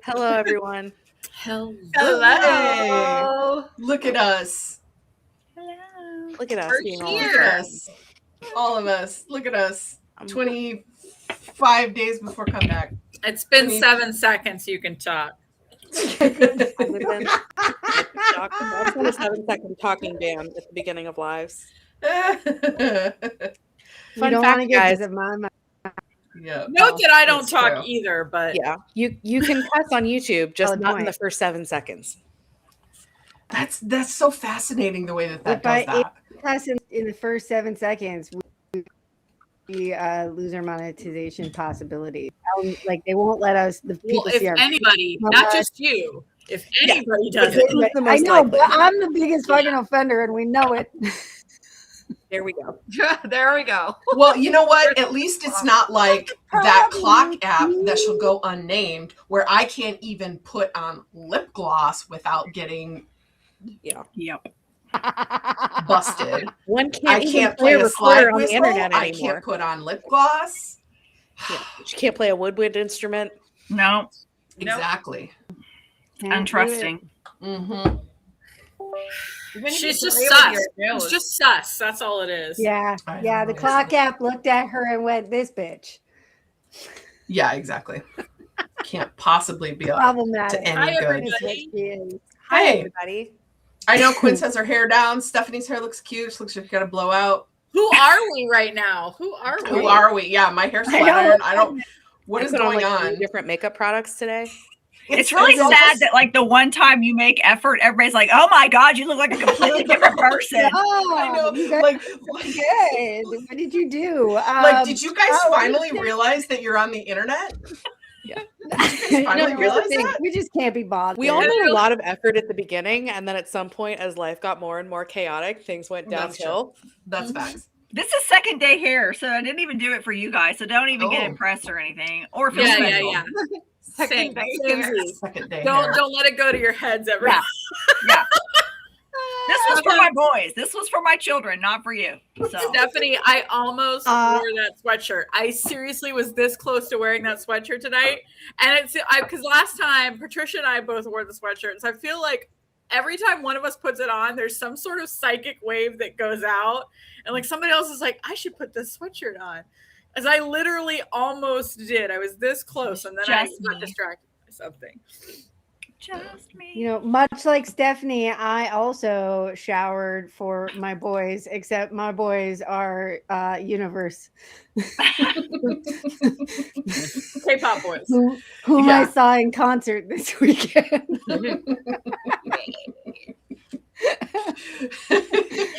Hello, everyone. Hello. Hello. Look at us. Hello. Look at us We're being Look at us. All of us. Look at us. 25 days before comeback. It's been 7 seconds. You can talk. I've been that's not a 7-second talking ban at the beginning of lives. Fun fact, guys. Yeah. Note that I don't talk either, but Yeah, you can cuss on YouTube, just not in the first 7 seconds. That's so fascinating the way that does that. If cuss in the first 7 seconds, we lose our monetization possibility. Like they won't let us. The people if see our anybody, not just you, if anybody does it, I know, but I'm the biggest fucking offender, and we know it. There we go. There we go. Well, you know what? At least it's not like that clock app that shall go unnamed, where I can't even put on lip gloss without getting busted. I can't play a slide whistle. I can't put on lip gloss. Yeah. You can't play a woodwind instrument. No. Exactly. Untrusting. Mm-hmm. She's just sus. It's just sus. That's all it is. Yeah. Yeah. The clock app looked at her and went, "This bitch." Yeah, exactly. Can't possibly be problematic. To any good. Hi, everybody. I know Quinn has her hair down. Stephanie's hair looks cute. She looks like she's got a blowout. Who are we right now? Who are we? Yeah, my hair's flat iron. What is going on? Different makeup products today. It's really sad that like the one time you make effort, everybody's like, "Oh my god, you look like a completely different person." Oh, I know. Like, good. What did you do? Did you guys finally realize that you're on the internet? Yeah. We just can't be bothered. We all made a lot of effort at the beginning, and then at some point, as life got more and more chaotic, things went downhill. That's facts. This is second day hair, so I didn't even do it for you guys. So don't even get impressed or anything, or feel special. Yeah. Second day. Don't let it go to your heads ever. Yeah. This was for my boys. This was for my children, not for you. So Stephanie, I almost wore that sweatshirt. I seriously was this close to wearing that sweatshirt tonight. And it's because last time Patricia and I both wore the sweatshirt. So I feel like every time one of us puts it on, there's some sort of psychic wave that goes out. And like somebody else is like, I should put this sweatshirt on. As I literally almost did. I was this close, and then I got distracted by something. Just me. You know, much like Stephanie, I also showered for my boys, except my boys are universe. K-pop boys. Whom I saw in concert this weekend.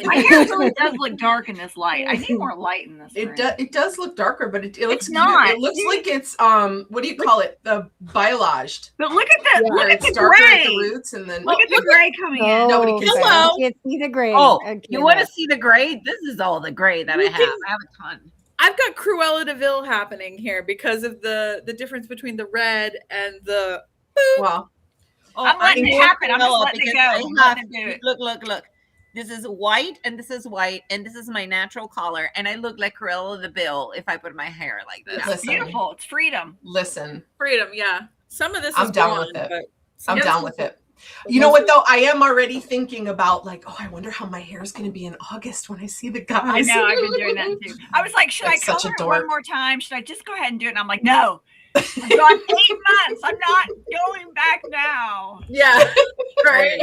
My hair really does look dark in this light. I need more light in this. It does look darker, but it looks not. It looks like it's what do you call it? The biolaged. But look at that. Yeah, look at the darker gray. at the roots, and then look at the gray coming in. Nobody can hello. You can't see the gray. Oh, you want to see the gray? This is all the gray that I have. I have a ton. I've got Cruella de Vil happening here because of the difference between the red and the. Wow. Oh, I'm letting it happen. I'm just letting it go. I'm letting it do it. Look. This is white, and this is white, and this is my natural color, and I look like Cruella de Vil if I put my hair like this. It's beautiful. It's freedom. Freedom. Yeah. Some of this I'm is down gone, with it. but I'm down with it. You know what though? I am already thinking about like, I wonder how my hair is going to be in August when I see the guys. I know. I've been doing that too. I was like, should I color it one more time? Should I just go ahead and do it? And I'm like, no. I've gone 8 months. I'm not going back now. Yeah. Right.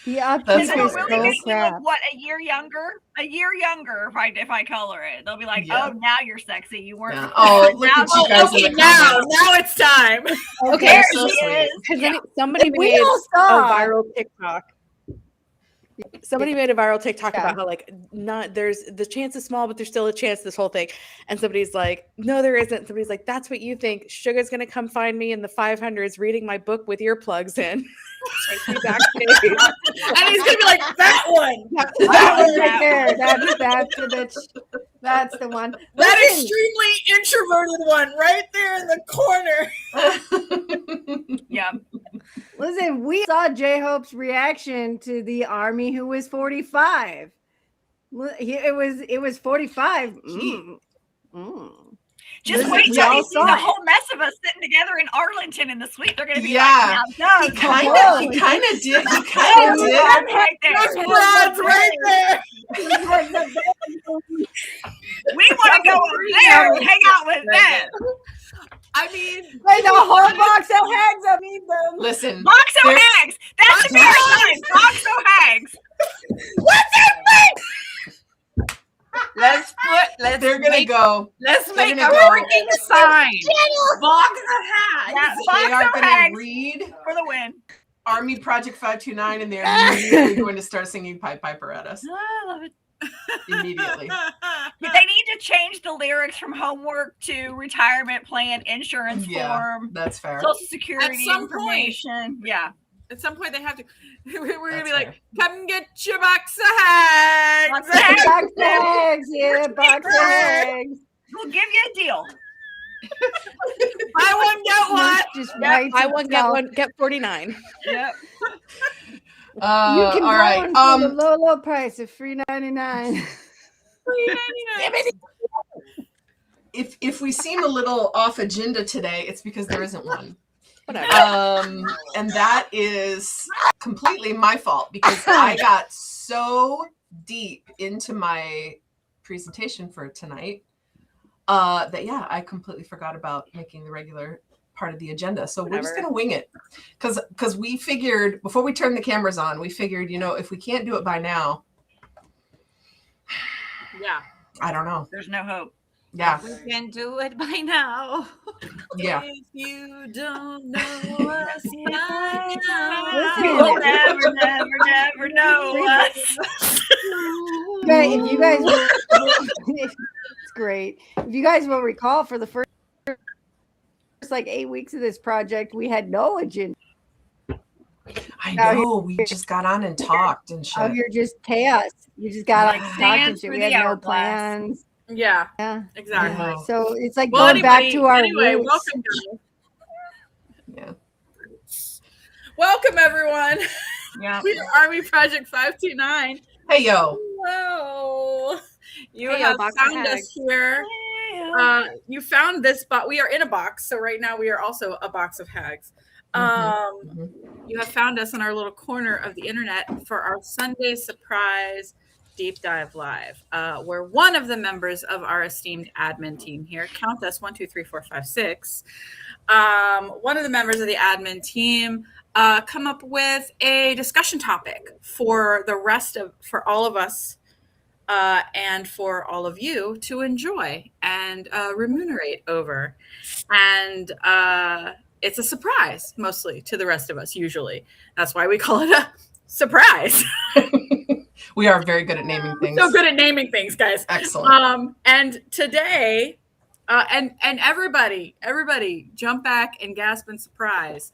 Yeah, it will really make me look a year younger if I color it. They'll be like, oh, now you're sexy. You weren't. Yeah. Oh, look at you guys in the comments. Now it's time. Okay, so sweet. Because somebody made a viral TikTok. Somebody made a viral TikTok about how like there's the chance is small, but there's still a chance this whole thing. And somebody's like, no, there isn't. Somebody's like, that's what you think. Suga's gonna come find me in the 500s reading my book with earplugs in. Take me backstage. And he's gonna be like, that one. That one right there. That's the one. That extremely introverted one right there in the corner. Yeah. Listen, we saw J-Hope's reaction to the army who was 45. It was 45. Just wait till you see the whole mess of us sitting together in Arlington in the suite. They're going to be like, now, he kind of did. He kind of did. Right there. Brad's right there. We want to go over there and hang out with them. I mean, wait, the whole box of Hags. I mean, listen, box of Hags. That's the American box of Hags. What's it? Let's make a freaking sign. Box of Hags. Yeah, they are going to read for the win. Army Project 529, and they're immediately going to start singing Pied Piper at us. I love it. Immediately. They need to change the lyrics from homework to retirement plan, insurance form. That's fair. Social security at some information. Point, yeah. At some point they have to. We're going to be like, come get your box of Hags. Box of Hags. Yeah, box of Hags. We'll give you a deal. Buy one, get one. Just buy one, get one, get 49. Yep. You can all right. For the low price of $3.99. If we seem a little off agenda today, it's because there isn't one. Whatever. And that is completely my fault because I got so deep into my presentation for tonight that I completely forgot about making the regular part of the agenda. So we're just gonna wing it because we figured before we turned the cameras on, we figured, if we can't do it by now, I don't know. There's no hope. Yeah, we can do it by now. Yeah. If you don't know us by now, you will never know us. Okay, if you guys will, it's great. If you guys will recall, for the first like 8 weeks of this project, we had no agenda. I know. We just got on and talked and shit. Oh, you're just chaos. You just got on and talked and shit. We had no plans. Yeah, exactly. Yeah. So it's like going back to our roots. Welcome, welcome everyone. Yeah, we are Army Project 529. Hey yo. Hello. You have found us here. You found this box. We are in a box, so right now we are also a box of Hags. You have found us in our little corner of the internet for our Sunday surprise deep dive live, where one of the members of our esteemed admin team here, count us 1, 2, 3, 4, 5, 6. One of the members of the admin team come up with a discussion topic for all of us and for all of you to enjoy and remunerate over. And it's a surprise mostly to the rest of us. Usually that's why we call it a surprise. We are very good at naming things. So good at naming things, guys. Excellent. And today, and everybody jump back and gasp in surprise.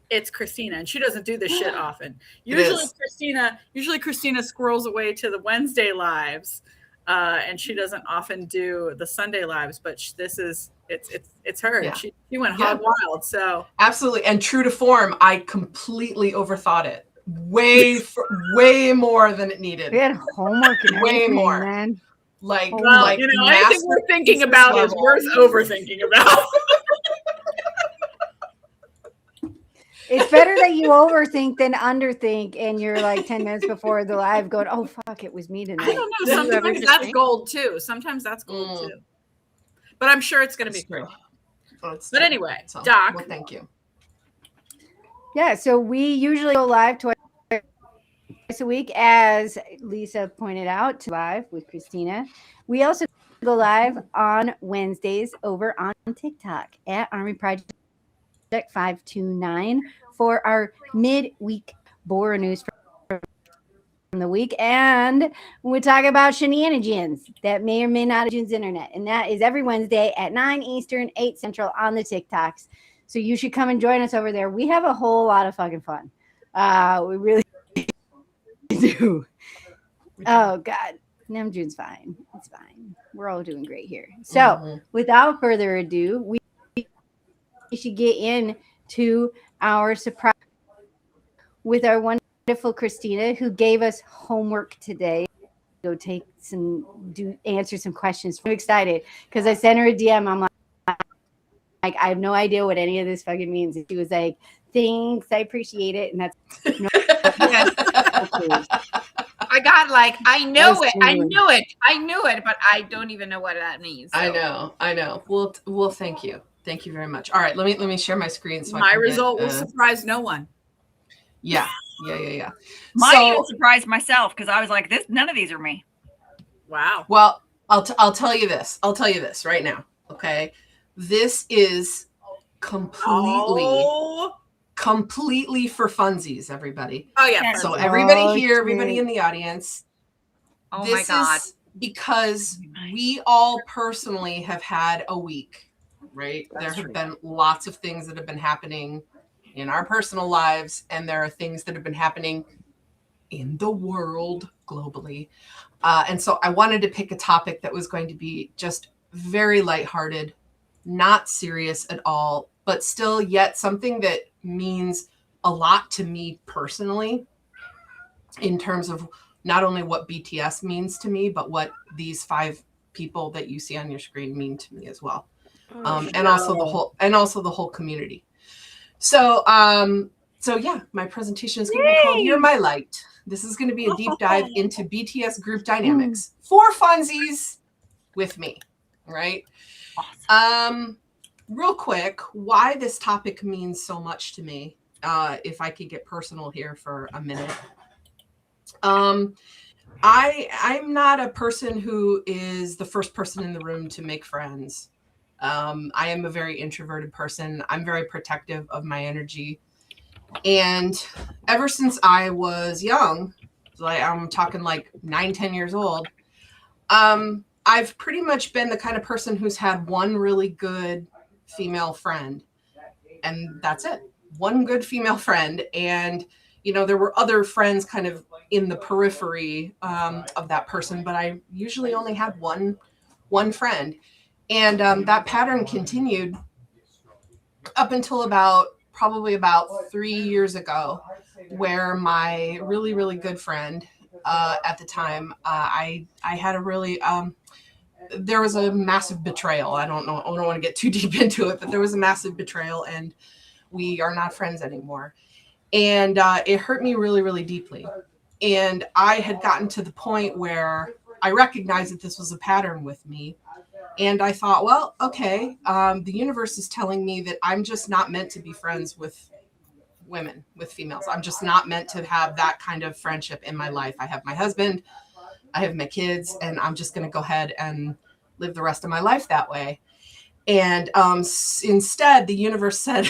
It's Christina, and she doesn't do this shit often. Usually Christina squirrels away to the Wednesday lives, and she doesn't often do the Sunday lives. But it's her. Yeah. She went hog wild. So absolutely, and true to form, I completely overthought it. Way more than it needed. We had homework and way more. Man. Anything we're thinking about is worth overthinking about. It's better that you overthink than underthink, and you're like 10 minutes before the live going, "Oh fuck, it was me tonight." I don't know. Sometimes that's gold too. Too. But I'm sure it's going to be great. But anyway, Doc. Well, thank you. Yeah, so we usually go live twice a week, as Lisa pointed out, live with Christina. We also go live on Wednesdays over on TikTok at Army Project 529 for our midweek Bora news from the week. And we talk about shenanigans that may or may not have June's internet. And that is every Wednesday at 9 Eastern, 8 Central on the TikToks. So you should come and join us over there. We have a whole lot of fucking fun. We really do. Oh, God. Namjoon's fine. It's fine. We're all doing great here. So without further ado, we should get into our surprise with our wonderful Christina, who gave us homework today. Go answer some questions. I'm excited because I sent her a DM. I'm like, like, I have no idea what any of this fucking means. And she was like, thanks, I appreciate it. And that's I got like, I knew it, but I don't even know what that means. So. I know. Well, thank you very much. All right, let me share my screen. So my result will surprise no one. Yeah. Mine even surprised myself because I was like, none of these are me. Wow. Well, I'll tell you this. I'll tell you this right now. Okay, this is completely for funsies, everybody. Oh yeah. So everybody here, everybody in the audience. Oh this my God. is because we all personally have had a week, right? There have been lots of things that have been happening in our personal lives, and there are things that have been happening in the world globally. And so I wanted to pick a topic that was going to be just very lighthearted, not serious at all, but still yet something that means a lot to me personally in terms of not only what BTS means to me, but what these 5 people that you see on your screen mean to me as well. And also the whole community. So yeah, my presentation is going to be called You're My Light. This is going to be a deep dive into BTS group dynamics for funsies with me, right? Awesome. Real quick, why this topic means so much to me, if I could get personal here for a minute. I'm not a person who is the first person in the room to make friends. I am a very introverted person. I'm very protective of my energy. And ever since I was young, like I'm talking like 9-10 years old, I've pretty much been the kind of person who's had one really good female friend. And that's it. One good female friend. And, there were other friends kind of in the periphery of that person, but I usually only had one friend. And that pattern continued up until probably about 3 years ago, where my really, really good friend at the time, I had a really, there was a massive betrayal. I don't want to get too deep into it, but there was a massive betrayal and we are not friends anymore. And it hurt me really, really deeply. And I had gotten to the point where I recognized that this was a pattern with me. And I thought, well, okay, the universe is telling me that I'm just not meant to be friends with women, with females. I'm just not meant to have that kind of friendship in my life. I have my husband, I have my kids, and I'm just going to go ahead and live the rest of my life that way. And instead, the universe said,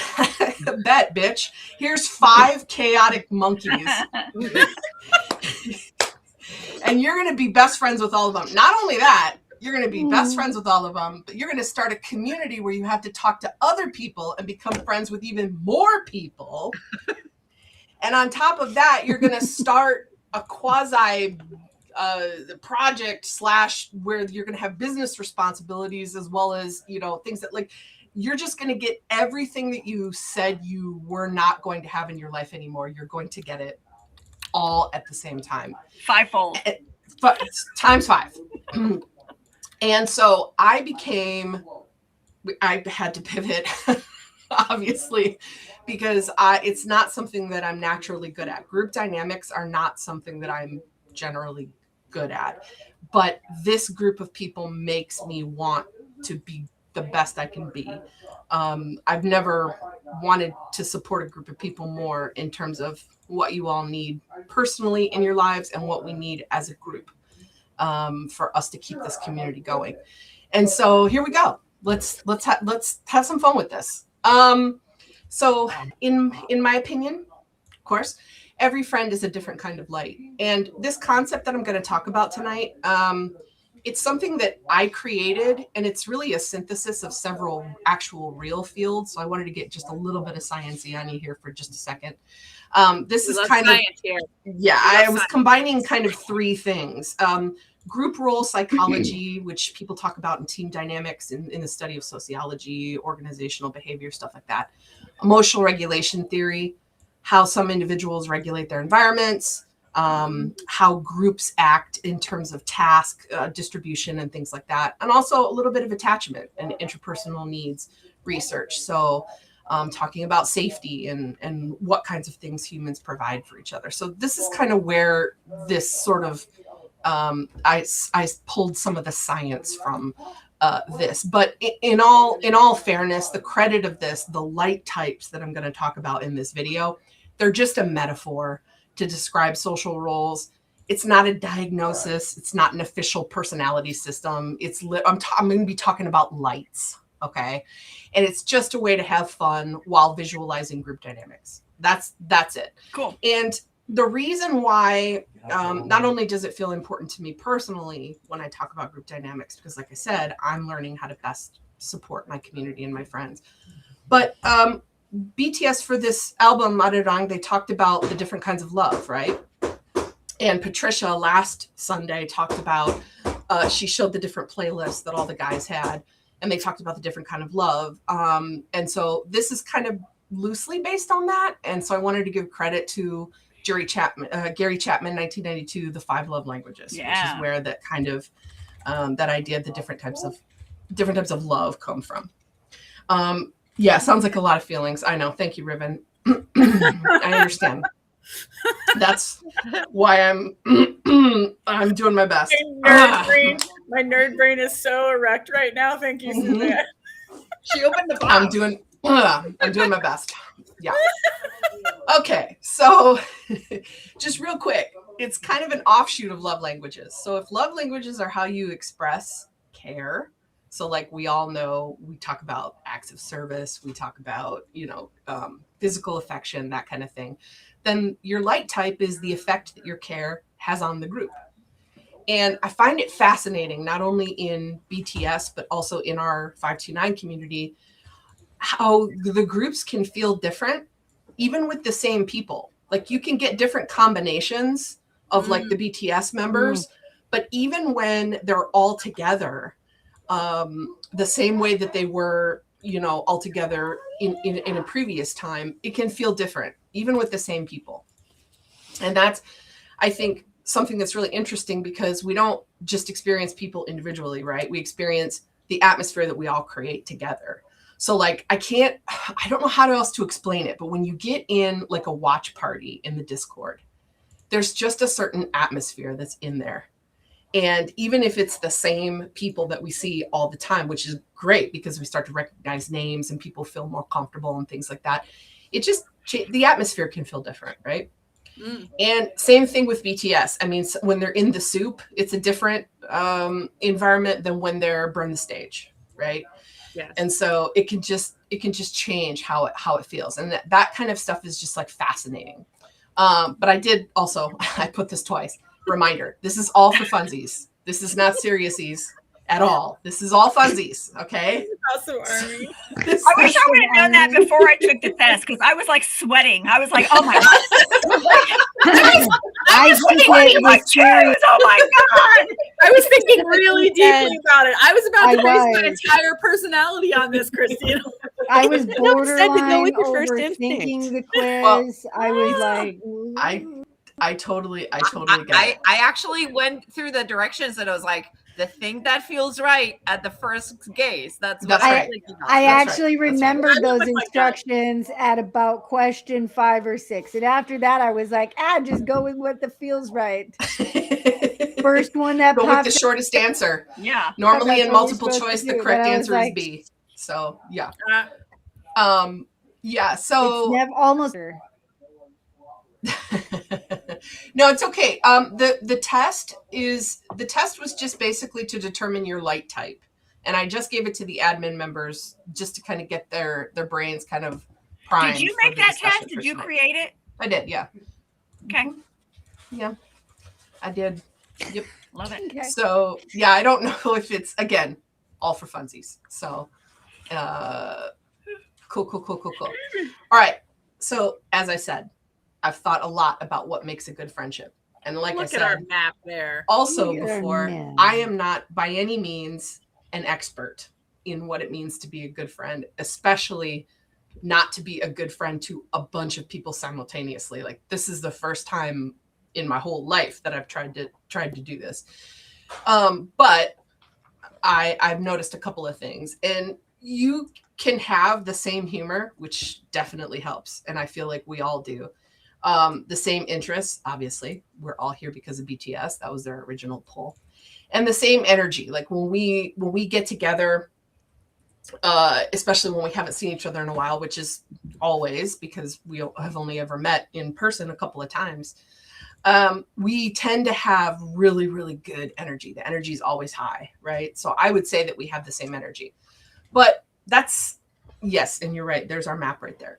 bet, bitch, here's 5 chaotic monkeys. And you're going to be best friends with all of them. Not only that, you're going to be best friends with all of them, but you're going to start a community where you have to talk to other people and become friends with even more people. And on top of that, you're going to start a quasi project / where you're going to have business responsibilities as well as, things that like, you're just going to get everything that you said you were not going to have in your life anymore. You're going to get it all at the same time. 5-fold. Times 5. And so I had to pivot, obviously, because it's not something that I'm naturally good at. Group dynamics are not something that I'm generally good at. But this group of people makes me want to be the best I can be. I've never wanted to support a group of people more in terms of what you all need personally in your lives and what we need as a group. For us to keep this community going. And so here we go. Let's have some fun with this. So in my opinion, of course, every friend is a different kind of light. And this concept that I'm going to talk about tonight, it's something that I created, and it's really a synthesis of several actual real fields. So I wanted to get just a little bit of sciencey on you here for just a second. This is kind of, yeah, I was combining kind of 3 things. Group role psychology, which people talk about in team dynamics in the study of sociology, organizational behavior, stuff like that. Emotional regulation theory, how some individuals regulate their environments, how groups act in terms of task distribution and things like that. And also a little bit of attachment and interpersonal needs, research. So talking about safety and what kinds of things humans provide for each other. So this is kind of where this sort of, I pulled some of the science from this, but in all fairness, the credit of this, the light types that I'm going to talk about in this video, they're just a metaphor to describe social roles. It's not a diagnosis. It's not an official personality system. I'm going to be talking about lights. Okay. And it's just a way to have fun while visualizing group dynamics. That's it. Cool. And the reason why, not only does it feel important to me personally when I talk about group dynamics, because like I said, I'm learning how to best support my community and my friends, but BTS for this album, Arlington, they talked about the different kinds of love, right? And Patricia last Sunday talked about, she showed the different playlists that all the guys had, and they talked about the different kind of love. And so this is kind of loosely based on that. And so I wanted to give credit to Gary Chapman, 1992, The 5 Love Languages, which is where that kind of, that idea of the different types of love come from. Yeah, sounds like a lot of feelings. I know. Thank you, Riven. I understand. That's why I'm doing my best. My nerd brain is so erect right now. Thank you, Suga. She opened the box. I'm doing my best. Yeah. Okay, so just real quick, it's kind of an offshoot of love languages. So if love languages are how you express care, so like we all know, we talk about acts of service, we talk about, physical affection, that kind of thing, then your light type is the effect that your care has on the group. And I find it fascinating, not only in BTS, but also in our 529 community, how the groups can feel different, even with the same people. Like you can get different combinations of like the BTS members, but even when they're all together, the same way that they were, all together in a previous time, it can feel different, even with the same people. And that's, I think, something that's really interesting, because we don't just experience people individually, right? We experience the atmosphere that we all create together. So like, I don't know how else to explain it, but when you get in like a watch party in the Discord, there's just a certain atmosphere that's in there. And even if it's the same people that we see all the time, which is great because we start to recognize names and people feel more comfortable and things like that, the atmosphere can feel different, right? And same thing with BTS. I mean, when they're in the soup, it's a different environment than when they're burn the stage, right? Yes. And so it can just change how it feels, and that kind of stuff is just like fascinating. But I put this twice. Reminder: this is all for funsies. This is not seriousies at all. This is all funsies. Okay. Awesome, Army. I wish I would have known that before I took the test, because I was like sweating. I was like, oh my god. I was sweating like shoes. Oh my god. I was thinking really deeply about it. I was about to base my entire personality on this, Christina. I was borderline to go with your first overthinking the quiz. I was like, I totally get it. I actually went through the directions and I was like, the thing that feels right at the first gaze. That's right. I actually remembered those instructions at about question 5 or 6. And after that, I was like, just go with what feels right. First one that go with the shortest answer. Yeah. Normally in multiple choice, the correct answer is B. So yeah. Yeah. So it's almost. No, it's okay. The test was just basically to determine your light type, and I just gave it to the admin members just to kind of get their brains kind of primed. Did you make that test? Did you create it? I did, yeah. Okay. Yeah, I did. Yep. Love it. Okay. So yeah, I don't know if it's, again, all for funsies. So cool. All right. So as I said, I've thought a lot about what makes a good friendship. And like I said, look at our map there. Also before, I am not by any means an expert in what it means to be a good friend, especially not to be a good friend to a bunch of people simultaneously. Like, this is the first time in my whole life that I've tried to do this. But I've noticed a couple of things. And you can have the same humor, which definitely helps. And I feel like we all do. The same interests, obviously. We're all here because of BTS. That was their original pull. And the same energy. Like when we get together, especially when we haven't seen each other in a while, which is always because we have only ever met in person a couple of times. We tend to have really, really good energy. The energy is always high, right? So I would say that we have the same energy. But that's, yes, and you're right. There's our map right there.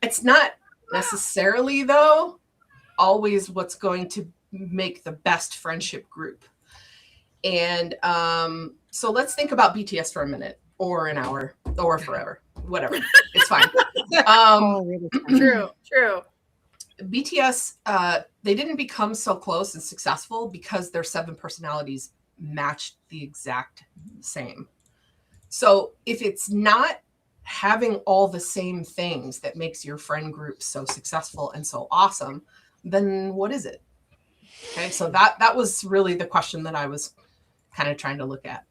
It's not necessarily, though, always what's going to make the best friendship group. And so let's think about BTS for a minute, or an hour, or forever, whatever. It's fine. True. BTS, they didn't become so close and successful because their 7 personalities matched the exact same. So if it's not having all the same things that makes your friend group so successful and so awesome, then what is it? Okay, so that was really the question that I was kind of trying to look at.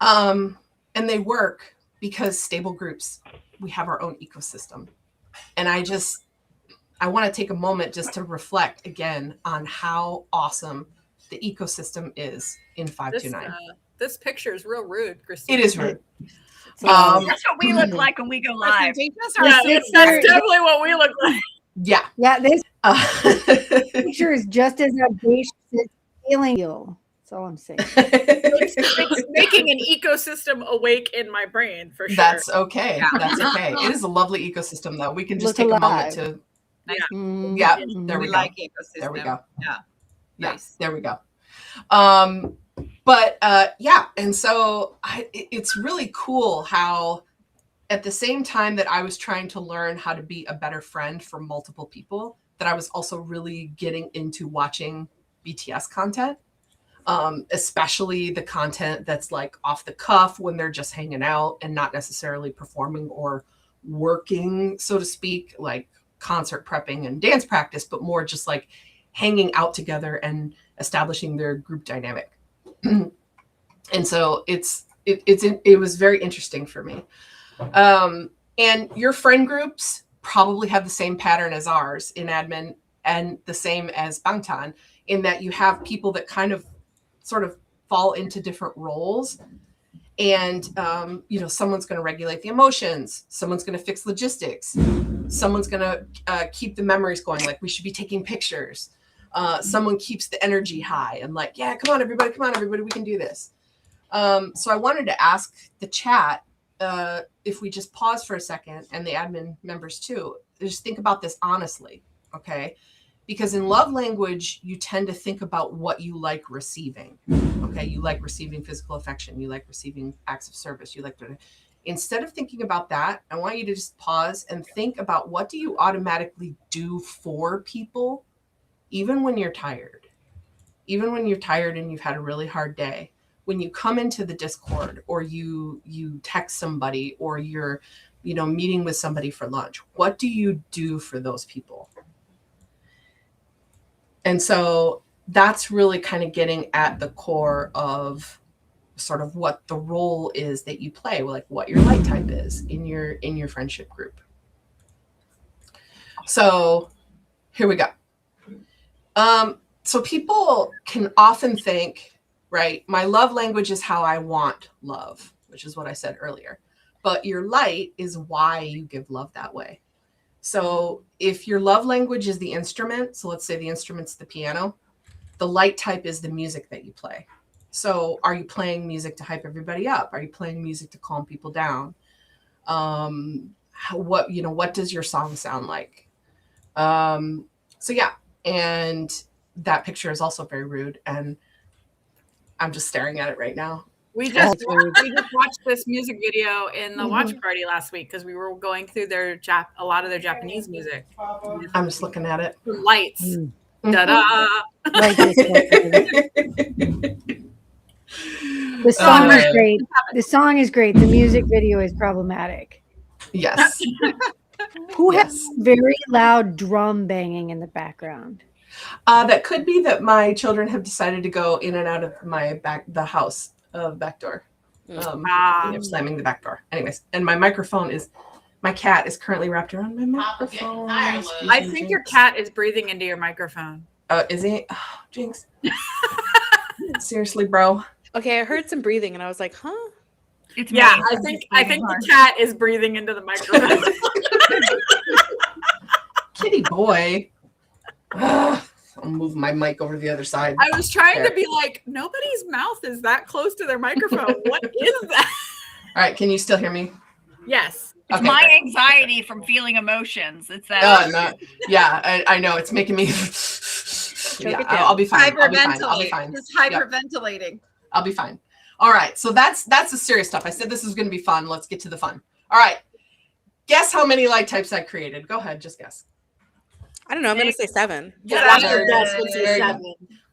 And they work because stable groups, we have our own ecosystem. And I want to take a moment just to reflect again on how awesome the ecosystem is in 529. This picture is real rude, Christina. It is rude. That's what we look like when we go live. Yeah, that's definitely what we look like. Yeah. Yeah, this picture is just as audacious as feeling you. That's all I'm saying. It's making an ecosystem awake in my brain, for sure. That's okay. Yeah. That's okay. It is a lovely ecosystem, though. We can just take a moment to... Yeah, there we go. Like ecosystem. There we go. Yeah. Yes, there we go. But yeah, and so it's really cool how at the same time that I was trying to learn how to be a better friend for multiple people, that I was also really getting into watching BTS content, especially the content that's like off the cuff when they're just hanging out and not necessarily performing or working, so to speak, like concert prepping and dance practice, but more just like hanging out together and establishing their group dynamic. And so it was very interesting for me. And your friend groups probably have the same pattern as ours in admin, and the same as Bangtan, in that you have people that kind of sort of fall into different roles. And, someone's going to regulate the emotions. Someone's going to fix logistics. Someone's going to keep the memories going. Like, we should be taking pictures. Someone keeps the energy high and like, yeah, come on, everybody, we can do this. So I wanted to ask the chat, if we just pause for a second, and the admin members too, just think about this honestly, okay? Because in love language, you tend to think about what you like receiving, okay? You like receiving physical affection. You like receiving acts of service. Instead of thinking about that, I want you to just pause and think about, what do you automatically do for people, even when you're tired? Even when you're tired and you've had a really hard day, when you come into the Discord, or you text somebody, or you're, meeting with somebody for lunch, what do you do for those people? And so that's really kind of getting at the core of sort of what the role is that you play, like what your light type is in your friendship group. So here we go. So people can often think, right, my love language is how I want love, which is what I said earlier. But your light is why you give love that way. So if your love language is the instrument, so let's say the instrument's the piano, the light type is the music that you play. So are you playing music to hype everybody up? Are you playing music to calm people down? What does your song sound like? So yeah, and that picture is also very rude, and I'm just staring at it right now. We just watched this music video in the watch party last week because we were going through a lot of their Japanese music. I'm just looking at it. Lights. Da-da. The song is great. The song is great. The music video is problematic. Yes. Who has very loud drum banging in the background? That could be that my children have decided to go in and out of the house back door. Slamming the back door. Anyways, and my cat is currently wrapped around my microphone. I think your cat is breathing into your microphone. Is he? Oh, jinx. Seriously, bro. Okay, I heard some breathing and I was like, huh? It's I think the cat is breathing into the microphone. Kitty boy. I'll move my mic over to the other side. I was trying to be like, nobody's mouth is that close to their microphone. What is that? All right, can you still hear me? Yes. It's my anxiety from feeling emotions. It's that. No. Yeah, I know. It's making me. Yeah, I'll be fine. I'll be fine. Just hyperventilating. Yep. I'll be fine. All right. So that's the serious stuff. I said this is going to be fun. Let's get to the fun. All right. Guess how many light types I created. Go ahead. Just guess. I don't know. I'm going to say 7.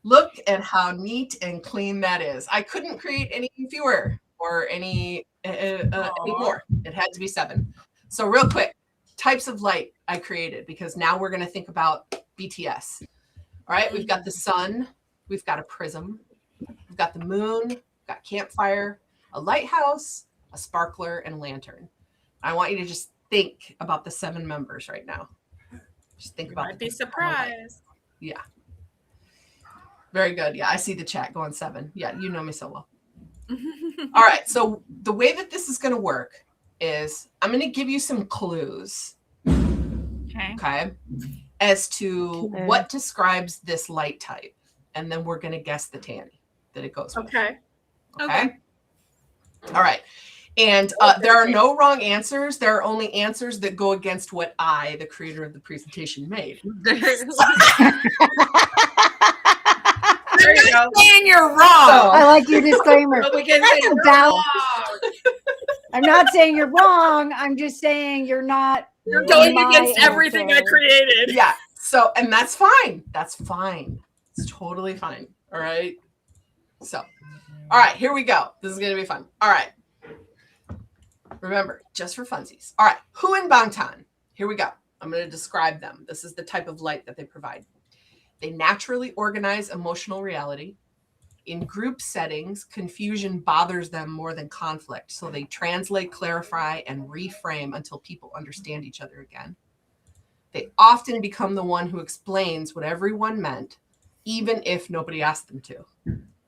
Look at how neat and clean that is. I couldn't create any fewer or any more. It had to be 7. So real quick, types of light I created because now we're going to think about BTS. All right. We've got the sun. We've got a prism. We've got the moon. We've got campfire, a lighthouse, a sparkler, and a lantern. I want you to just think about the 7 members right now. Just think about. Might be surprised. Yeah. Very good. Yeah, I see the chat going 7. Yeah, you know me so well. All right. So the way that this is going to work is I'm going to give you some clues. Okay. As to what describes this light type, and then we're going to guess the Tanny that it goes with. Okay. All right. And there are no wrong answers. There are only answers that go against what I, the creator of the presentation, made. There you go. Saying you're wrong. So, I like your disclaimer. I'm not saying you're wrong. I'm just saying you're not. You're going against everything I created. Yeah. So, and that's fine. That's fine. It's totally fine. All right. So, all right, here we go. This is going to be fun. All right. Remember, just for funsies. All right. Who in Bangtan? Here we go. I'm going to describe them. This is the type of light that they provide. They naturally organize emotional reality. In group settings, confusion bothers them more than conflict. So they translate, clarify, and reframe until people understand each other again. They often become the one who explains what everyone meant, even if nobody asked them to.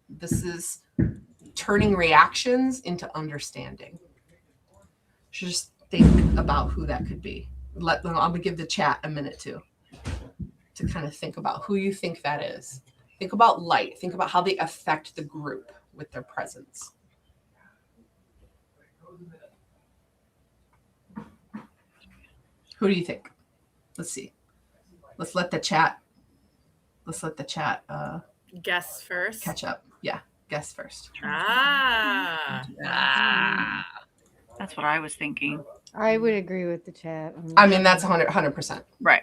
This is turning reactions into understanding. Just think about who that could be. I'm going to give the chat a minute to kind of think about who you think that is. Think about light. Think about how they affect the group with their presence. Who do you think? Let's see. Let's let the chat guess first. Catch up. Yeah, guess first. That's what I was thinking. I would agree with the chat. I mean, that's 100%. Right.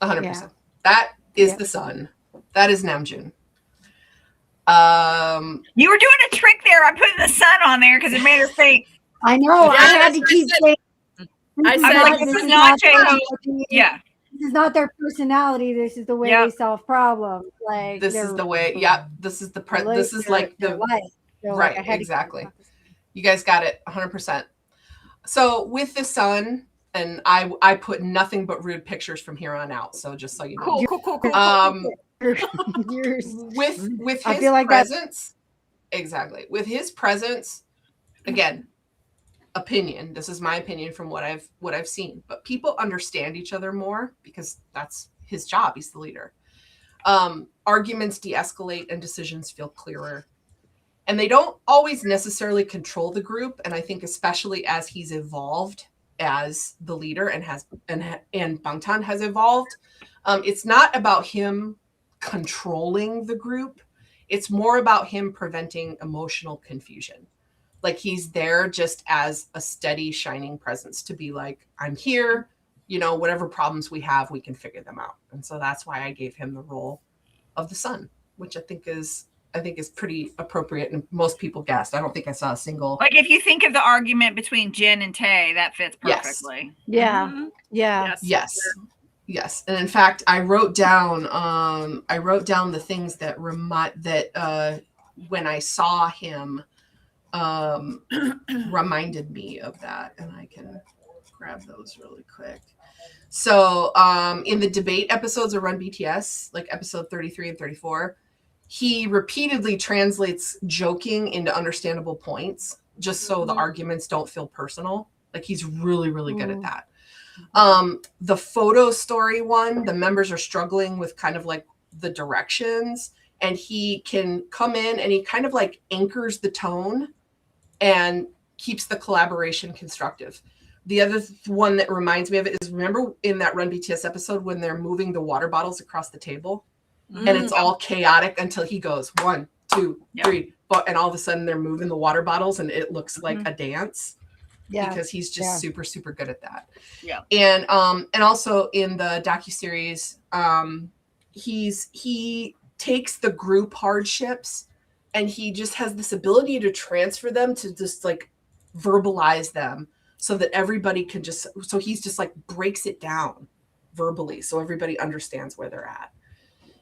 100%. Yeah. That is the sun. That is Namjoon. You were doing a trick there. I put the sun on there because it made her think. I know. Yeah, I had to keep saying. I said this is not Jungkook. Yeah. This is not their personality. This is the way they solve problems. Like this is the way. Yeah. This is the this is like the life. So right. Exactly. You guys got it 100%. So with the sun, and I put nothing but rude pictures from here on out. So just so you know. Cool. With his presence, exactly. With his presence, again, opinion. This is my opinion from what I've seen. But people understand each other more because that's his job. He's the leader. Arguments de-escalate and decisions feel clearer. And they don't always necessarily control the group. And I think especially as he's evolved as the leader and Bangtan has evolved, it's not about him controlling the group. It's more about him preventing emotional confusion. Like he's there just as a steady, shining presence to be like, I'm here, whatever problems we have, we can figure them out. And so that's why I gave him the role of the sun, which I think is pretty appropriate, and most people guessed. I don't think I saw a single. Like if you think of the argument between Jin and Tae, that fits perfectly. Yes. Mm-hmm. Yeah. Yes. And in fact, I wrote down the things that when I saw him, reminded me of that, and I can grab those really quick. So in the debate episodes of Run BTS, like episode 33 and 34, he repeatedly translates joking into understandable points, just so the arguments don't feel personal. Like he's really, really good at that. The photo story one, the members are struggling with kind of like the directions, and he can come in and he kind of like anchors the tone and keeps the collaboration constructive. The other one that reminds me of it is, remember in that Run BTS episode when they're moving the water bottles across the table and it's all chaotic until he goes 1, 2, 3, 4, and all of a sudden they're moving the water bottles and it looks like a dance. Yeah, because he's just super, super good at that. Yeah. And also in the docuseries, he takes the group hardships and he just has this ability to transfer them, to just like verbalize them so that everybody can so he's just like breaks it down verbally so everybody understands where they're at.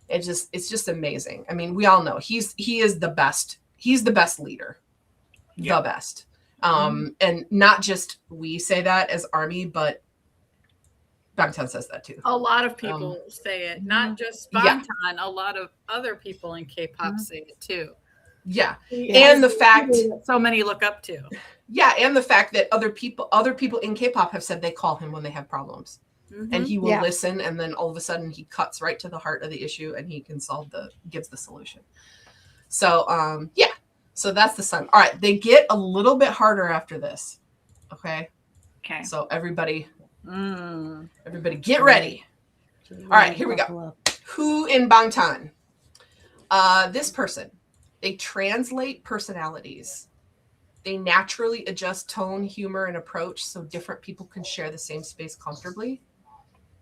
It's just amazing. I mean, we all know he is the best. He's the best leader, the best. And not just we say that as ARMY, but Bangtan says that too. A lot of people say it, not just Bangtan. A lot of other people in K-pop say it too. Yeah. And the fact so many look up to. Yeah, and the fact that other people in K-pop have said they call him when they have problems. And he will listen, and then all of a sudden he cuts right to the heart of the issue and he can gives the solution. So so that's the Sun. All right, they get a little bit harder after this. Okay. So everybody get ready. All right, here we go. Who in Bangtan? This person. They translate personalities. They naturally adjust tone, humor, and approach so different people can share the same space comfortably.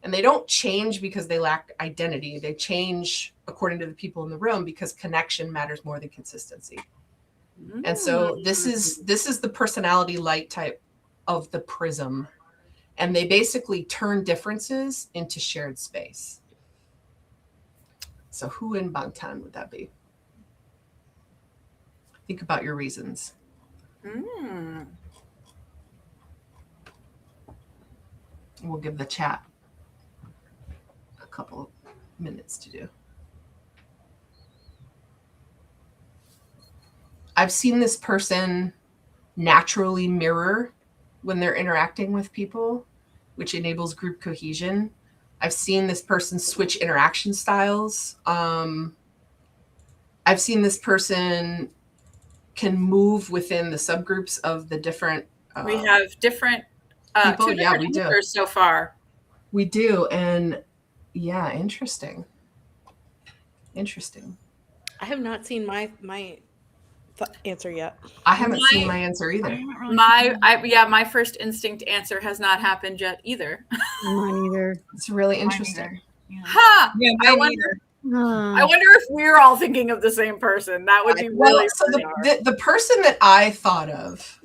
And they don't change because they lack identity. They change according to the people in the room because connection matters more than consistency. And so this is the personality light type of the Prism. And they basically turn differences into shared space. So who in Bangtan would that be? Think about your reasons. We'll give the chat a couple minutes to do. I've seen this person naturally mirror when they're interacting with people, which enables group cohesion. I've seen this person switch interaction styles. I've seen this person can move within the subgroups of the different we have different people. Yeah, we do so far. We do. And yeah, interesting. I have not seen my answer yet. I haven't seen my answer either. My first instinct answer has not happened yet either. Mine either. It's really interesting. I wonder if we're all thinking of the same person. That would be really so the person that I thought of,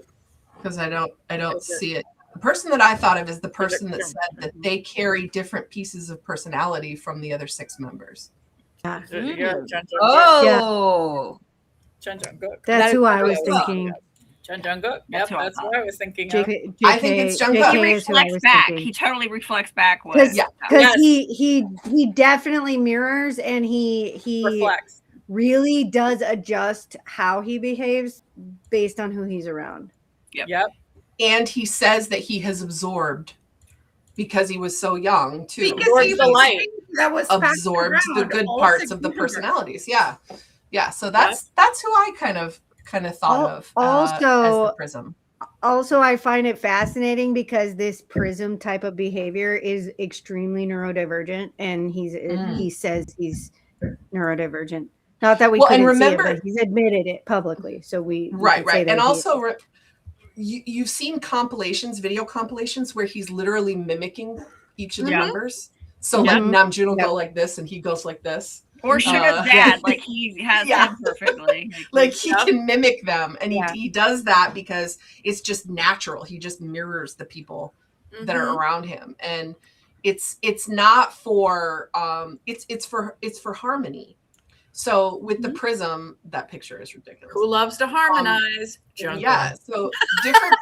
because I don't see it. The person that I thought of is the person that said that they carry different pieces of personality from the other 6 members. Oh. Jungkook. That's who I was thinking. Jungkook. Yep, that's what I was thinking of. I think it's Jungkook. He reflects back. He totally reflects back. Because he definitely mirrors, and he reflects. Really does adjust how he behaves based on who he's around. Yep. And he says that he has absorbed, because he was so young too. Because he's the light that was absorbed the good parts of the personalities. Yeah. So that's who I kind of thought of as the Prism. Also, I find it fascinating because this Prism type of behavior is extremely neurodivergent, and he says he's neurodivergent. Not that we couldn't see it, but he's admitted it publicly. So we right. And also, you've seen video compilations where he's literally mimicking each of the members. So like Namjoon will go like this, and he goes like this. Or Suga's dad, like he has them perfectly. Like he can mimic them, and he does that because it's just natural. He just mirrors the people that are around him, and it's not for it's for harmony. So with the Prism, that picture is ridiculous. Who loves to harmonize? Jungkook. Yeah, so different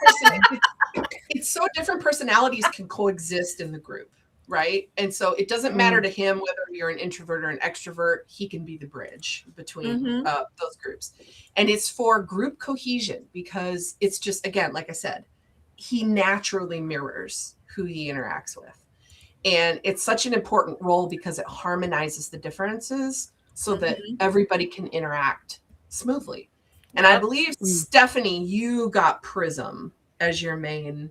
it's so different personalities can coexist in the group, right? And so it doesn't matter to him whether you're an introvert or an extrovert. He can be the bridge between those groups. And it's for group cohesion because it's just, again, like I said, he naturally mirrors who he interacts with. And it's such an important role because it harmonizes the differences so that everybody can interact smoothly. And I believe, Stephanie, you got Prism as your main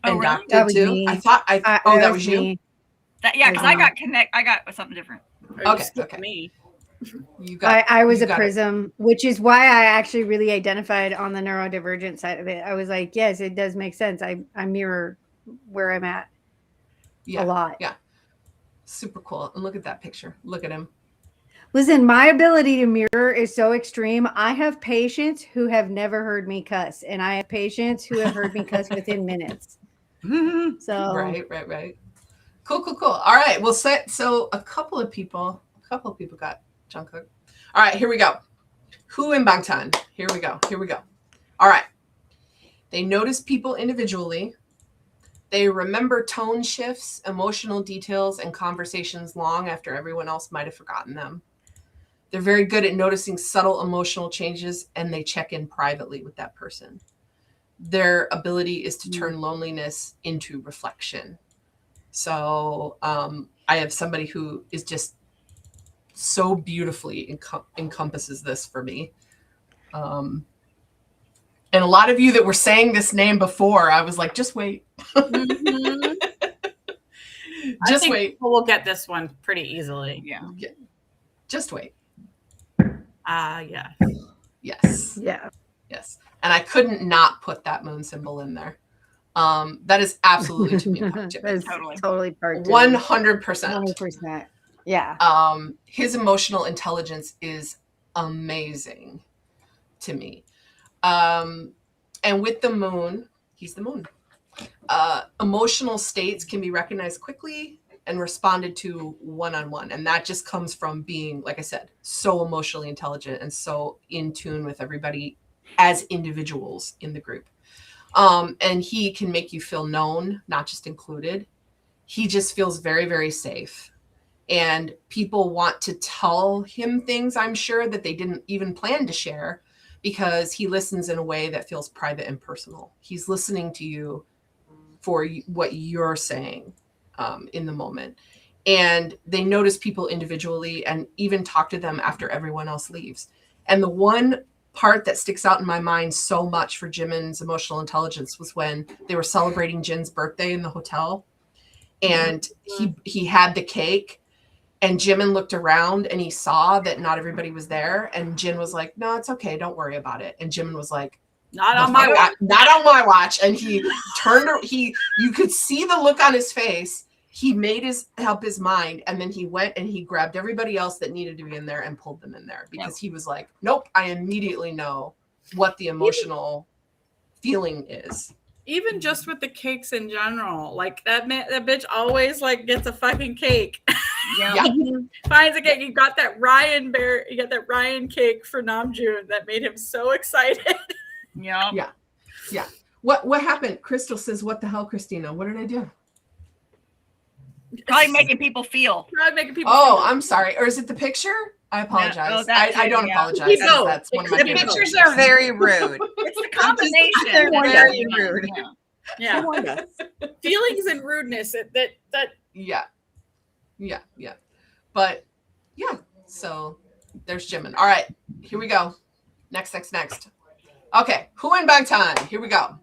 inducted That was too. me. That was you? me. Yeah, because I got something different. Okay. Me. You got. I was you a got Prism, which is why I actually really identified on the neurodivergent side of it. I was like, yes, it does make sense. I mirror where I'm at a lot. Yeah. Super cool. And look at that picture. Look at him. Listen, my ability to mirror is so extreme. I have patients who have never heard me cuss, and I have patients who have heard me cuss within minutes. So Right. Cool. All right. Well, so a couple of people got Jungkook. All right, here we go. Who in Bangtan? Here we go. All right. They notice people individually. They remember tone shifts, emotional details, and conversations long after everyone else might have forgotten them. They're very good at noticing subtle emotional changes, and they check in privately with that person. Their ability is to turn loneliness into reflection. So I have somebody who is just so beautifully encompasses this for me. And a lot of you that were saying this name before, I was like, just wait. Just wait. We'll get this one pretty easily. Yeah. Just wait. Yeah. Yes. yeah. Yes. And I couldn't not put that moon symbol in there. That is absolutely to me. That's totally part 100%. 100%. Yeah. His emotional intelligence is amazing to me. And with the moon, he's the moon. Emotional states can be recognized quickly and responded to one-on-one. And that just comes from being, like I said, so emotionally intelligent and so in tune with everybody as individuals in the group. And he can make you feel known, not just included. He just feels very, very safe. And people want to tell him things, I'm sure, that they didn't even plan to share, because he listens in a way that feels private and personal. He's listening to you for what you're saying in the moment. And they notice people individually and even talk to them after everyone else leaves. And the one part that sticks out in my mind so much for Jimin's emotional intelligence was when they were celebrating Jin's birthday in the hotel. And he had the cake. And Jimin looked around and he saw that not everybody was there. And Jin was like, no, it's okay. Don't worry about it. And Jimin was like, not on my watch. Not on my watch. And he turned, you could see the look on his face. He made up his mind. And then he went and he grabbed everybody else that needed to be in there and pulled them in there, because he was like, nope, I immediately know what the emotional feeling is. Even just with the cakes in general, like that bitch always like gets a fucking cake. Yeah. Finds a cake. You got that Ryan cake for Namjoon that made him so excited. Yeah. What happened? Crystal says, what the hell, Christina? What did I do? Probably making people feel. I'm sorry. Or is it the picture? I apologize. I don't apologize. That's one of my The pictures are very rude. It's the combination. They're very rude. Yeah. Feelings and rudeness. Yeah. But yeah, so there's Jimin. All right, here we go. Next. Okay, who in Bangtan? Here we go.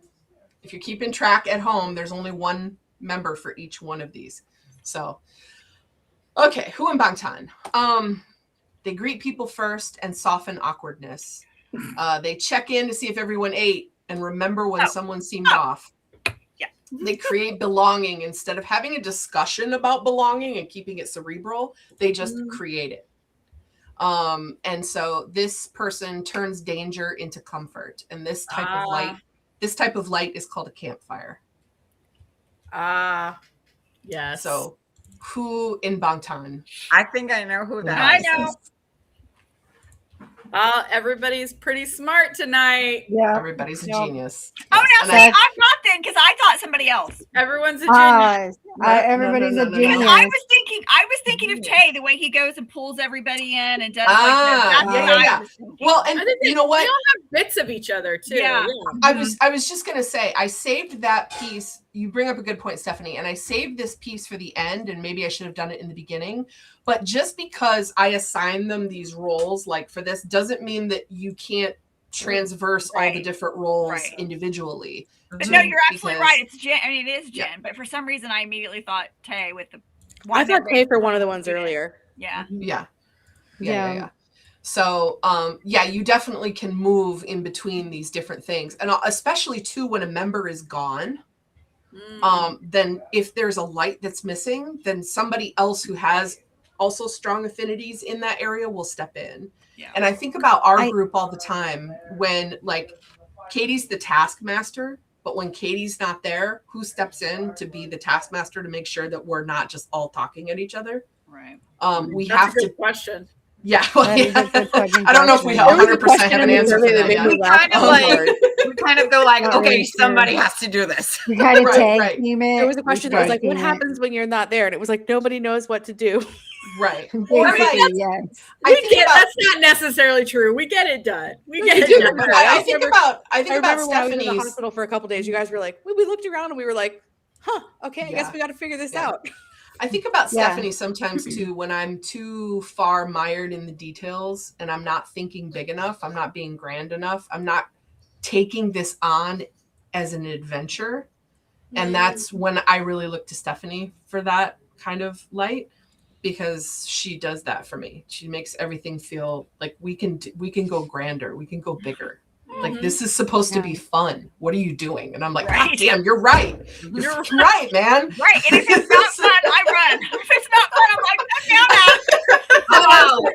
If you're keeping track at home, there's only one member for each one of these. So, okay, who in Bangtan? They greet people first and soften awkwardness. They check in to see if everyone ate and remember when someone seemed off. Yeah. They create belonging. Instead of having a discussion about belonging and keeping it cerebral, they just create it. And so this person turns danger into comfort. And this type of light is called a campfire. Yes. So who in Bangtan? I think I know who that I is. know. Everybody's pretty smart tonight. Yeah. Everybody's a genius. Oh, no, And see, I'm not then, because I thought somebody else. Everyone's a genius. Everybody's a no. genius. Because I was thinking of Tay, the way he goes and pulls everybody in and does like that. That's what I was thinking. Well, and I think you know what? They all have bits of each other too. Yeah. I was just gonna say, I saved that piece. You bring up a good point, Stephanie, and I saved this piece for the end, and maybe I should have done it in the beginning. But just because I assign them these roles, like for this, doesn't mean that you can't transverse all the different roles individually. But no, you're absolutely right. It's Jen. I mean, it is Jen. But for some reason, I immediately thought Tay with the. I thought Tay for one of the ones earlier. Yeah. Yeah. So, you definitely can move in between these different things. And especially too, when a member is gone, then if there's a light that's missing, then somebody else who has also strong affinities in that area will step in. Yeah. And I think about our group all the time when like Katie's the taskmaster, but when Katie's not there, who steps in to be the taskmaster to make sure that we're not just all talking at each other? Right. We That's have a good to question. Yeah, I don't know if we 100% have an answer for that yet. We kind of go like, okay, somebody has to do this. We kind of tag team it. There was a question that was like, what happens when you're not there? And it was like, nobody knows what to do. Right. That's not necessarily true. We get it done. We get it done. I think about when I was in the hospital for a couple days, you guys were like, we looked around and we were like, okay, I guess we got to figure this out. I think about Stephanie sometimes too, when I'm too far mired in the details and I'm not thinking big enough, I'm not being grand enough, I'm not taking this on as an adventure. And that's when I really look to Stephanie for that kind of light, because she does that for me. She makes everything feel like we can go grander, we can go bigger. Like, this is supposed to be fun. What are you doing? And I'm like, God damn, you're right. You're right, man. Right. And if it's not fun, I run. If it's not fun, I'm like,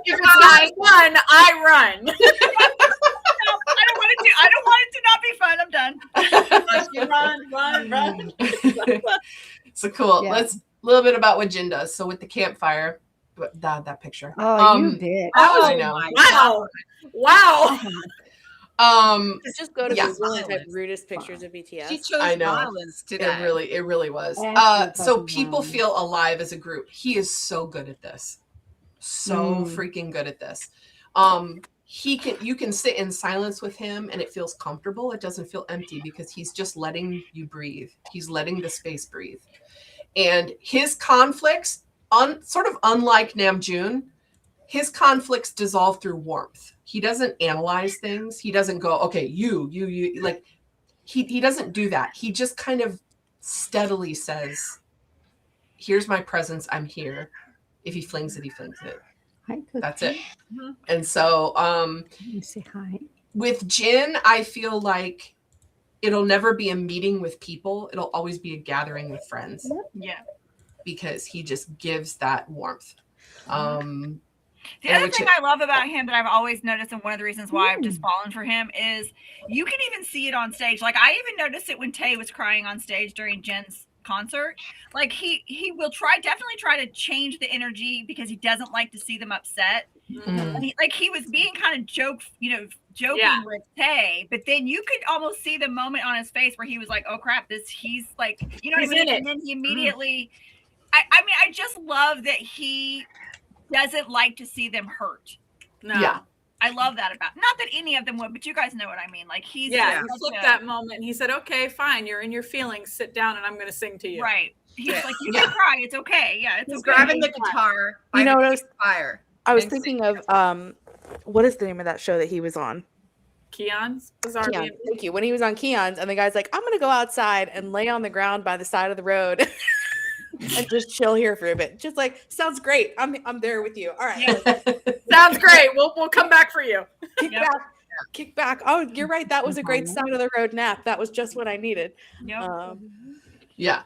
if it's not fun, I run. I don't want it to not be fun. I'm done. Run. So cool. Yeah. Let's a little bit about what Jin does. So with the campfire, that picture. Oh, you did. I know. Wow. Just go to Google and type rudest pictures of BTS. She chose violence today. It really was. So people feel alive as a group. He is so good at this. So freaking good at this. You can sit in silence with him and it feels comfortable. It doesn't feel empty because he's just letting you breathe. He's letting the space breathe. And his conflicts, sort of unlike Namjoon, his conflicts dissolve through warmth. He doesn't analyze things. He doesn't go, okay, you, like, he doesn't do that. He just kind of steadily says, here's my presence. I'm here. If he flings it, he flings it. That's it. Mm-hmm. And so, say hi. With Jin, I feel like it'll never be a meeting with people. It'll always be a gathering with friends. Yeah. Because he just gives that warmth. The other thing I love about him that I've always noticed, and one of the reasons why I've just fallen for him, is you can even see it on stage. Like, I even noticed it when Tay was crying on stage during Jen's concert. Like, he will definitely try to change the energy because he doesn't like to see them upset. Mm-hmm. He was being kind of joking with Tay, but then you could almost see the moment on his face where he was like, oh crap, he's like, you know what I mean? And then he immediately, I just love that he doesn't like to see them hurt. No. Yeah. I love that about, not that any of them would, but you guys know what I mean. Like, he flipped that moment and he said, okay, fine, you're in your feelings, sit down and I'm going to sing to you. Right. He's like, you can cry, it's okay. Yeah, it's He's okay. grabbing the guitar. You know what fire. I was thinking of what is the name of that show that he was on? Keon's. Keon. Thank you. When he was on Keon's and the guy's like, I'm going to go outside and lay on the ground by the side of the road. And just chill here for a bit. Just like, sounds great. I'm there with you. All right. Yeah. Sounds great. We'll come back for you. Kick back. Oh, you're right. That was a great side of the road nap. That was just what I needed. Yep. Yeah.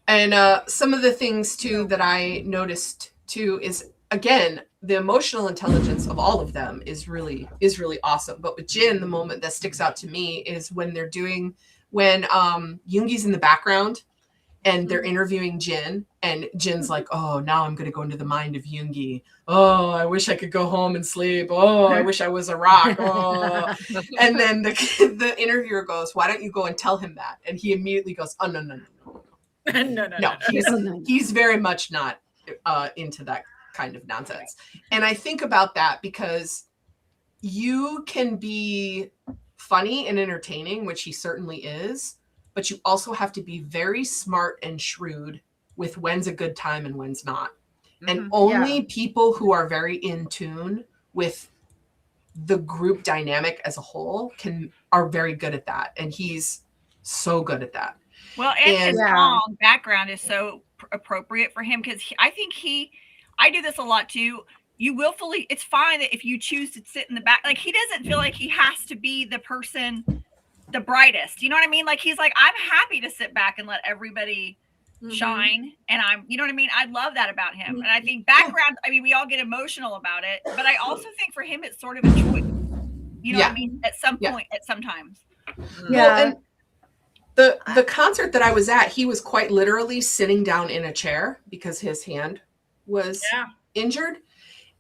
And some of the things too that I noticed too is, again, the emotional intelligence of all of them is really awesome. But with Jin, the moment that sticks out to me is when Yoongi's in the background and they're interviewing Jin, and Jin's like, oh, now I'm going to go into the mind of Yoongi. Oh, I wish I could go home and sleep. Oh, I wish I was a rock. Oh. And then the interviewer goes, why don't you go and tell him that? And he immediately goes, oh, no. He's very much not into that kind of nonsense. And I think about that because you can be funny and entertaining, which he certainly is, but you also have to be very smart and shrewd with when's a good time and when's not. And only people who are very in tune with the group dynamic as a whole are very good at that. And he's so good at that. Well, and his song background is so appropriate for him because I think I do this a lot too. You willfully, it's fine that if you choose to sit in the back, like he doesn't feel like he has to be the person, the brightest. You know what I mean? Like he's like, I'm happy to sit back and let everybody shine. And you know what I mean? I love that about him. And I think background, I mean, we all get emotional about it, but I also think for him, it's sort of a choice. You know what I mean? At some point, at sometimes. Yeah. Well, and the concert that I was at, he was quite literally sitting down in a chair because his hand was injured.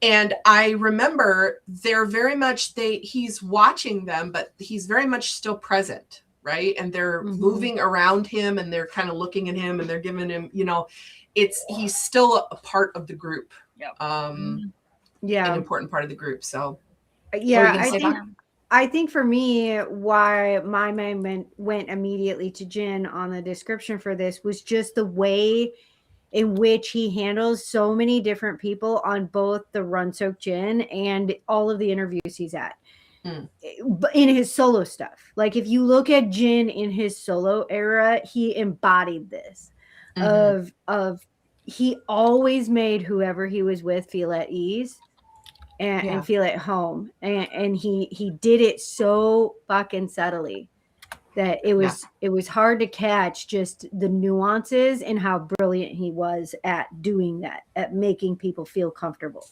And I remember they're very much, he's watching them, but he's very much still present, right? And they're moving around him and they're kind of looking at him and they're giving him, he's still a part of the group. An important part of the group. So I think for me, why my mind went immediately to Jin on the description for this was just the way in which he handles so many different people on both the Run Soak Jin and all of the interviews he's at. In his solo stuff. Like if you look at Jin in his solo era, he embodied this of he always made whoever he was with feel at ease and feel at home. And he did it so fucking subtly that it was hard to catch just the nuances and how brilliant he was at doing that, at making people feel comfortable.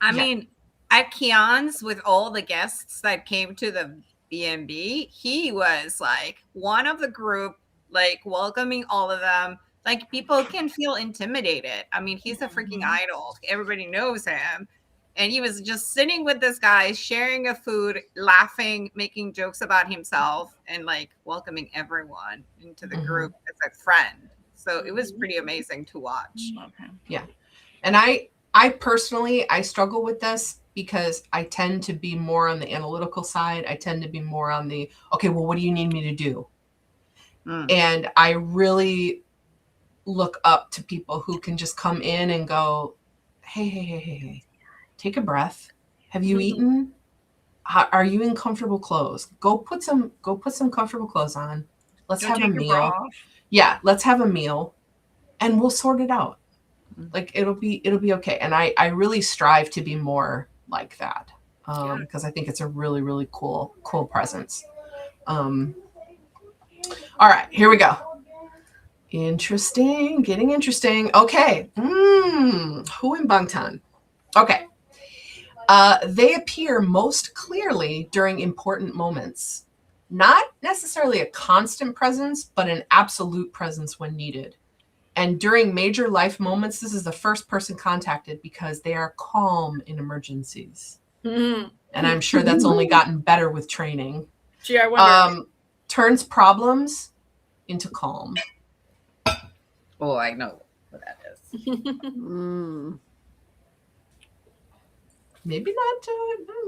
I mean, at Keon's with all the guests that came to the B&B, he was like one of the group, like welcoming all of them. Like people can feel intimidated. I mean, he's a freaking idol. Everybody knows him. And he was just sitting with this guy, sharing a food, laughing, making jokes about himself, and like welcoming everyone into the group as a friend. So it was pretty amazing to watch. Yeah. And I personally, I struggle with this because I tend to be more on the analytical side. I tend to be more on the, okay, well, what do you need me to do? And I really look up to people who can just come in and go, hey. Take a breath. Have you eaten? Are you in comfortable clothes? Go put some comfortable clothes on. Let's have a meal. Yeah, let's have a meal and we'll sort it out. Like it'll be okay. And I really strive to be more like that. Because I think it's a really, really cool presence. All right, here we go. Interesting, getting interesting. Okay. Who in Bangtan? Okay. They appear most clearly during important moments. Not necessarily a constant presence, but an absolute presence when needed. And during major life moments, this is the first person contacted because they are calm in emergencies. And I'm sure that's only gotten better with training. Gee, I wonder. Turns problems into calm. Oh, I know what that is. Maybe not.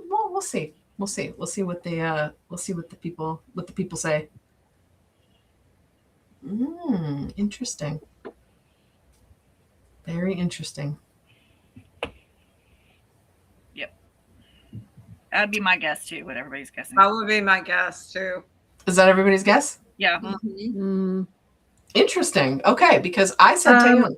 Well, we'll see. We'll see what the people say. Interesting. Very interesting. Yep. That'd be my guess too. What everybody's guessing. That would be my guess too. Is that everybody's guess? Yeah. Interesting. Okay, because I said Taehyung.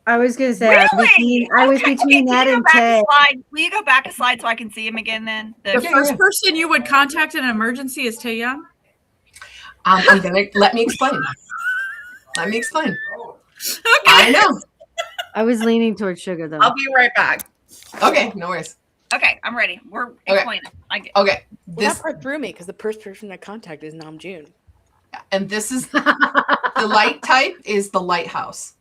I was going to say, really? I was between that and Tay. Will you go back a slide so I can see him again then? The first person you would contact in an emergency is Taehyung? I'm going to, let me explain. Okay. I know. I was leaning towards Suga though. I'll be right back. Okay, no worries. Okay, I'm ready. We're explaining. Okay. That part threw me because the first person I contacted is Namjoon. And this is The light type is the Lighthouse.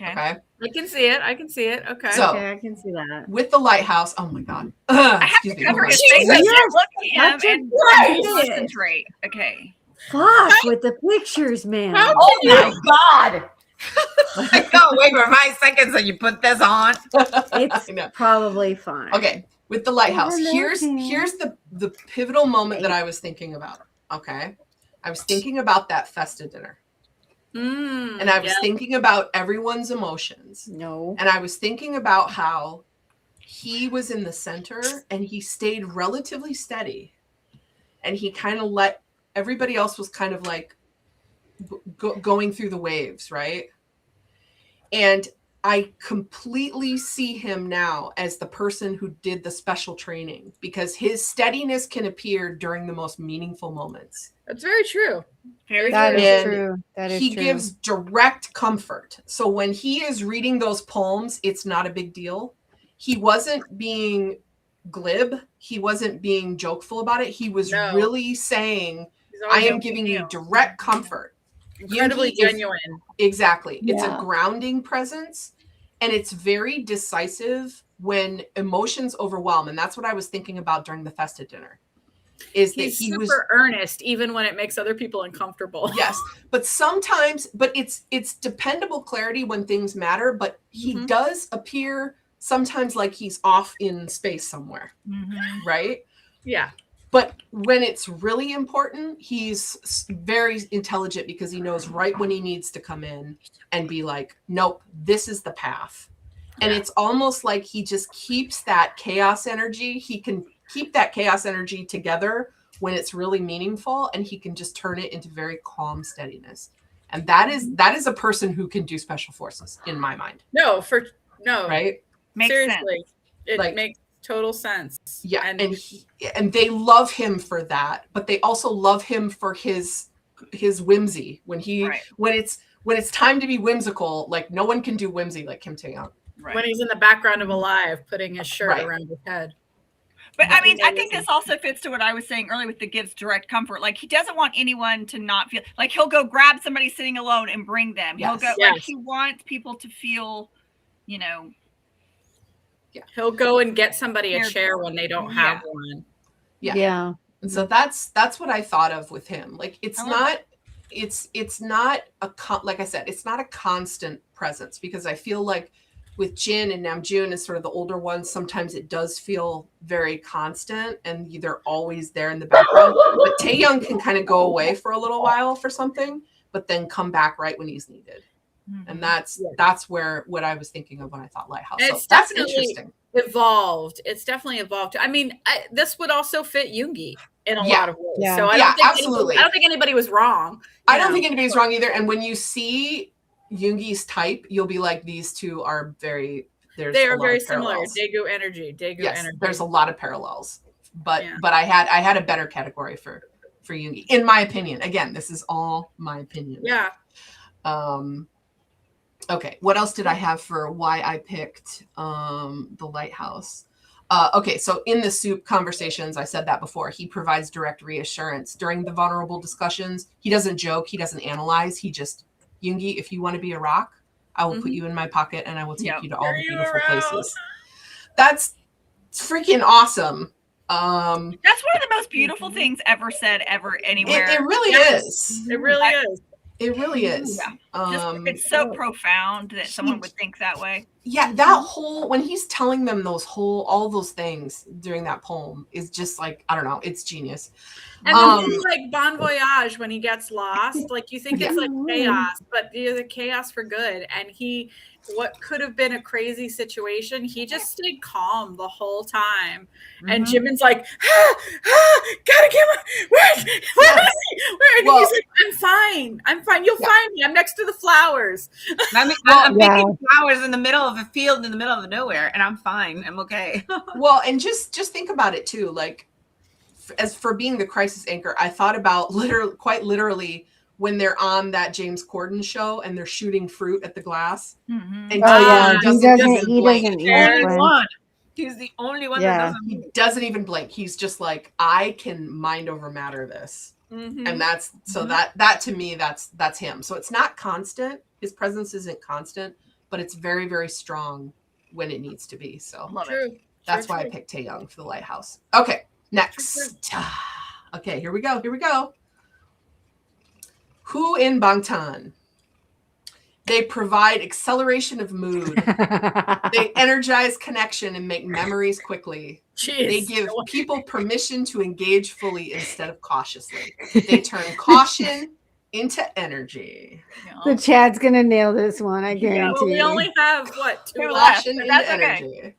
Okay. I can see it. Okay. So, Okay, I can see that. with the Lighthouse, oh my God. I have Excuse to me. cover hold on. his face. I can't look at Such a him and concentrate. Okay. Fuck with the pictures, man. How Oh my God. I can't wait for 5 seconds and you put this on. It's probably fine. Okay, with the Lighthouse, Hello, here's Tim. the pivotal moment that I was thinking about. Okay, I was thinking about that Festa dinner, and I was thinking about everyone's emotions. No. And I was thinking about how he was in the center and he stayed relatively steady, and he kind of let everybody else was kind of like going through the waves, right? And I completely see him now as the person who did the special training, because his steadiness can appear during the most meaningful moments. That's very true. That is true. That is he true. gives direct comfort. So when he is reading those poems, it's not a big deal. He wasn't being glib. He wasn't being jokeful about it. He was really saying, I am giving you direct comfort. Incredibly genuine. Exactly. It's a grounding presence, and it's very decisive when emotions overwhelm. And that's what I was thinking about during the Festa dinner. Is that He's he super was earnest, even when it makes other people uncomfortable. Yes, but sometimes, it's dependable clarity when things matter. But he does appear sometimes like he's off in space somewhere, right? Yeah. But when it's really important, he's very intelligent, because he knows right when he needs to come in and be like, nope, this is the path. And it's almost like he just keeps that chaos energy. He can keep that chaos energy together when it's really meaningful, and he can just turn it into very calm steadiness. And that is a person who can do special forces in my mind. No. Right? Makes Seriously. sense. It makes total sense. Yeah. And they love him for that, but they also love him for his whimsy. When it's time to be whimsical, like no one can do whimsy like Kim Taehyung. When he's in the background of Alive, putting his shirt around his head. But I mean, I think this also fits to what I was saying earlier with the gives direct comfort. Like, he doesn't want anyone to not feel like he'll go grab somebody sitting alone and bring them. He'll go like he wants people to feel, He'll go and get somebody a chair when they don't have one. Yeah. And so that's what I thought of with him. Like, it's not like I said, it's not a constant presence, because I feel like with Jin and Namjoon as sort of the older ones, sometimes it does feel very constant and they're always there in the background. But Taehyung can kind of go away for a little while for something, but then come back right when he's needed. And that's where what I was thinking of when I thought Lighthouse. So it's that's definitely interesting. Evolved. It's definitely evolved. I mean, this would also fit Yoongi in a lot of ways. Yeah. So I don't think anybody was wrong. I don't think anybody's wrong either. And when you see Yoongi's type, you'll be like, these two are very similar. Daegu energy. Energy. There's a lot of parallels. But I had a better category for Yoongi, in my opinion. Again, this is all my opinion. Yeah. Okay, what else did I have for why I picked the Lighthouse? Okay, so in the soup conversations, I said that before, he provides direct reassurance. During the vulnerable discussions, he doesn't joke, he doesn't analyze, he just, Yoongi, if you want to be a rock, I will put you in my pocket and I will take you to all the beautiful places. That's freaking awesome. That's one of the most beautiful things ever said, ever, anywhere. It really is. It really is. It really is. Yeah. It's so profound that someone would think that way. Yeah, that whole, when he's telling them all those things during that poem is just like, I don't know, it's genius. And then like Bon Voyage, when he gets lost, like you think it's like chaos, but the chaos for good. And what could have been a crazy situation, he just stayed calm the whole time. And Jimin's like, gotta get where is he? And he's like, I'm fine. You'll find me. I'm next to the flowers. I'm picking flowers in the middle of a field in the middle of nowhere, and I'm fine. I'm okay. Well, and just think about it too. Like, as for being the crisis anchor, I thought about quite literally when they're on that James Corden show and they're shooting fruit at the glass. And he doesn't blink. He's the only one that doesn't. He doesn't even blink. He's just like, I can mind over matter this. And that's that to me, that's him. So it's not constant. His presence isn't constant, but it's very, very strong when it needs to be. So that's why I picked Taehyung for the Lighthouse. Okay, next. Okay, here we go. Who in Bangtan? They provide acceleration of mood. They energize connection and make memories quickly. Jeez. They give people permission to engage fully instead of cautiously. They turn caution into energy. The chat's gonna nail this one, I guarantee. Yeah, well, we only have what, 2 left? left. That's energy.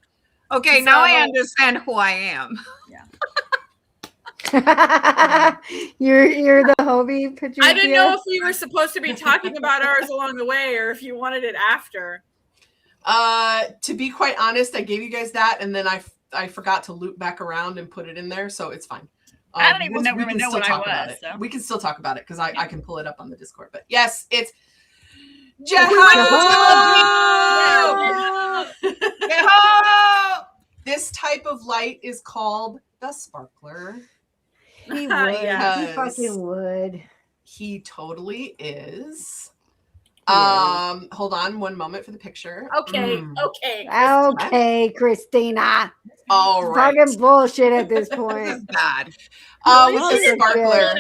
Okay, now I understand who I am. Yeah. You're the Hobie, Patricia? I didn't know if we were supposed to be talking about ours along the way or if you wanted it after. To be quite honest, I gave you guys that and then I forgot to loop back around and put it in there, so it's fine. I don't even know what I was. So. We can still talk about it because I can pull it up on the Discord. But yes, it's This type of light is called the sparkler. He would. He fucking would. He totally is. Hold on one moment for the picture. Okay, Christina. All right. Talking bullshit at this point. God. With the sparkler.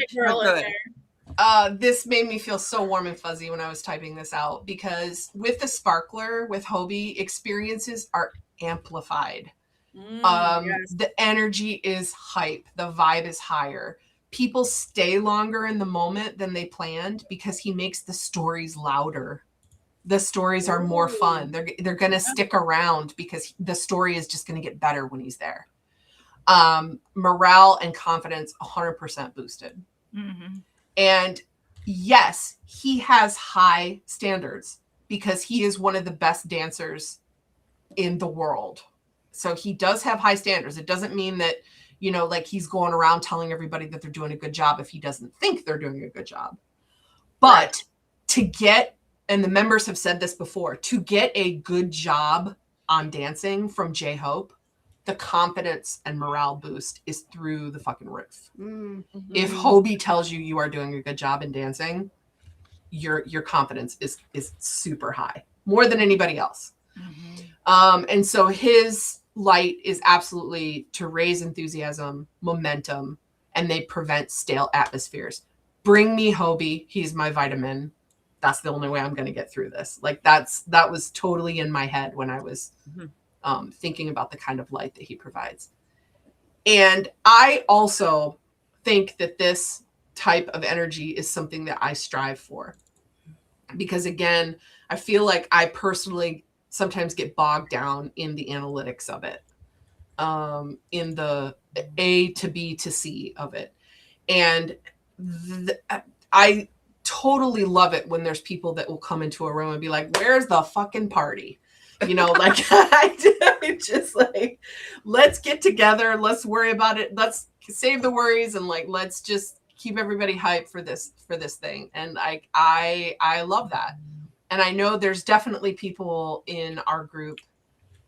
This made me feel so warm and fuzzy when I was typing this out because with the sparkler, with Hobie, experiences are amplified. The energy is hype. The vibe is higher. People stay longer in the moment than they planned because he makes the stories louder. The stories are more fun. They're going to stick around because the story is just going to get better when he's there. Morale and confidence 100% boosted. And yes, he has high standards because he is one of the best dancers in the world. So he does have high standards. It doesn't mean that, you know, like he's going around telling everybody that they're doing a good job if he doesn't think they're doing a good job. But to get, and the members have said this before, to get a good job on dancing from J-Hope, the confidence and morale boost is through the fucking roof. If Hobie tells you you are doing a good job in dancing, your confidence is super high, more than anybody else. And so his light is absolutely to raise enthusiasm, momentum, and they prevent stale atmospheres. Bring me Hobie. He's my vitamin. That's the only way I'm going to get through this. Like that was totally in my head when I was thinking about the kind of light that he provides. And I also think that this type of energy is something that I strive for. Because again, I feel like I personally sometimes get bogged down in the analytics of it, in the A to B to C of it. And I totally love it when there's people that will come into a room and be like, where's the fucking party? You know, like I just like, let's get together. Let's worry about it. Let's save the worries. And like, let's just keep everybody hyped for this thing. And I love that. And I know there's definitely people in our group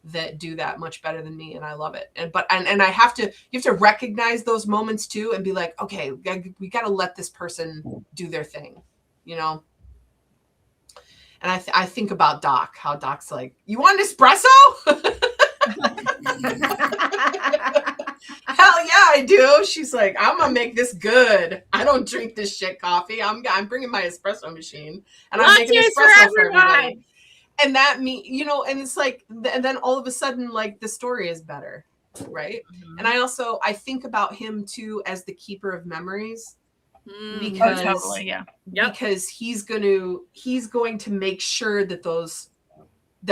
that do that much better than me, and I love it. And I have to, you have to recognize those moments too, and be like, okay, we got to let this person do their thing, you know. And I think about Doc, how Doc's like, you want an espresso? Hell yeah, I do. She's like, I'm gonna make this good. I don't drink this shit coffee. I'm bringing my espresso machine and I'm making espresso for everybody. And that you know, and it's like, and then all of a sudden, like the story is better, right? And I think about him too as the keeper of memories, because because he's going to make sure that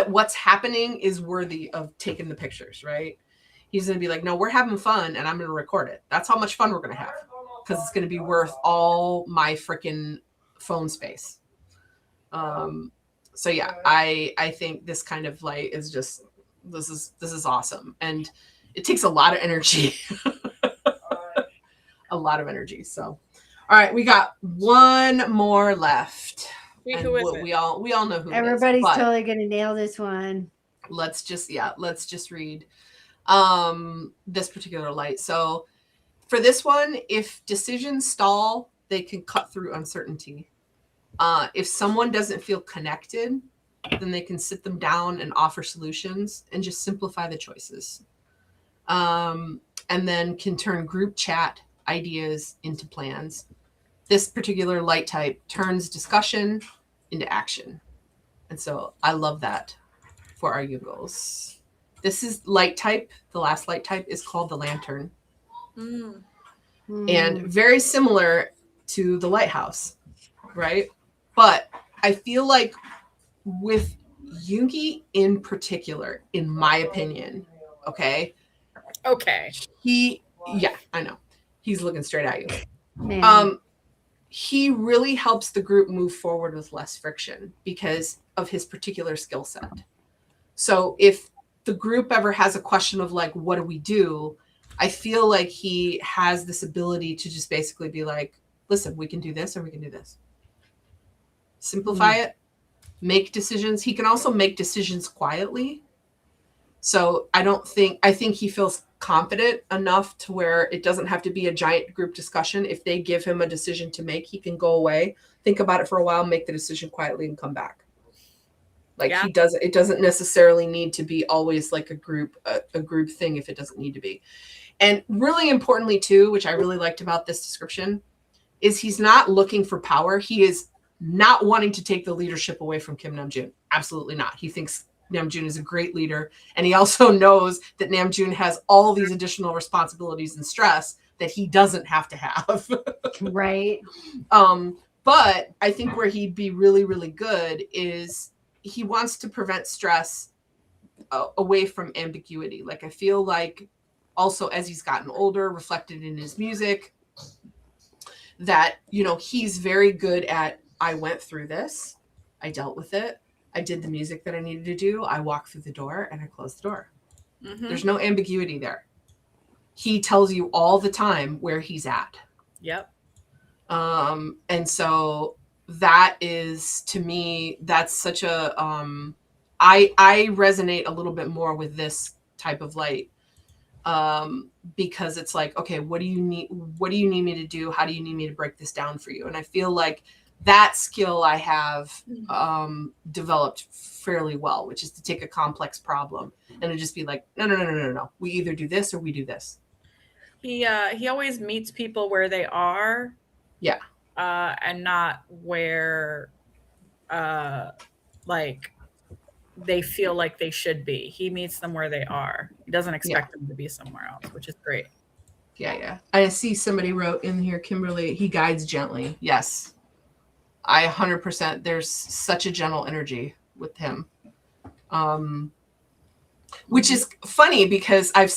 what's happening is worthy of taking the pictures, right? He's going to be like, no, we're having fun and I'm going to record it. That's how much fun we're going to have because it's going to be worth all my freaking phone space. So yeah, I think this kind of light is just, this is awesome. And it takes a lot of energy, a lot of energy. So, all right, we got one more left. We all know who everybody's it is, totally going to nail this one. Let's just read this particular light. So for this one, if decisions stall, they can cut through uncertainty. If someone doesn't feel connected, then they can sit them down and offer solutions and just simplify the choices. And then can turn group chat ideas into plans. This particular light type turns discussion into action. And so I love that for our Yungles. This is light type. The last light type is called the lantern. And very similar to the lighthouse, right? But I feel like with Yoongi in particular, in my opinion, okay, I know he's looking straight at you. Man. He really helps the group move forward with less friction because of his particular skill set. So if the group ever has a question of like, what do we do? I feel like he has this ability to just basically be like, listen, we can do this or we can do this. Simplify it, make decisions. He can also make decisions quietly. So I think he feels confident enough to where it doesn't have to be a giant group discussion. If they give him a decision to make, he can go away, think about it for a while, make the decision quietly and come back. Like it doesn't necessarily need to be always like a group thing if it doesn't need to be. And really importantly too, which I really liked about this description, is he's not looking for power. He is not wanting to take the leadership away from Kim Namjoon. Absolutely not. He thinks Namjoon is a great leader. And he also knows that Namjoon has all these additional responsibilities and stress that he doesn't have to have. Right. But I think where he'd be really, really good is he wants to prevent stress away from ambiguity. Like I feel like also as he's gotten older, reflected in his music, that, you know, he's very good at, I went through this, I dealt with it, I did the music that I needed to do, I walked through the door and I closed the door. There's no ambiguity there. He tells you all the time where he's at. Yep. And so that is, to me, that's such a, I resonate a little bit more with this type of light. Because it's like, okay, what do you need me to do? How do you need me to break this down for you? And I feel like that skill I have developed fairly well, which is to take a complex problem and to just be like, no. We either do this or we do this. He always meets people where they are. Yeah. And not where like they feel like they should be. He meets them where they are. He doesn't expect them to be somewhere else, which is great. Yeah. I see somebody wrote in here, Kimberly, he guides gently. Yes. I 100%. There's such a gentle energy with him. Which is funny because I've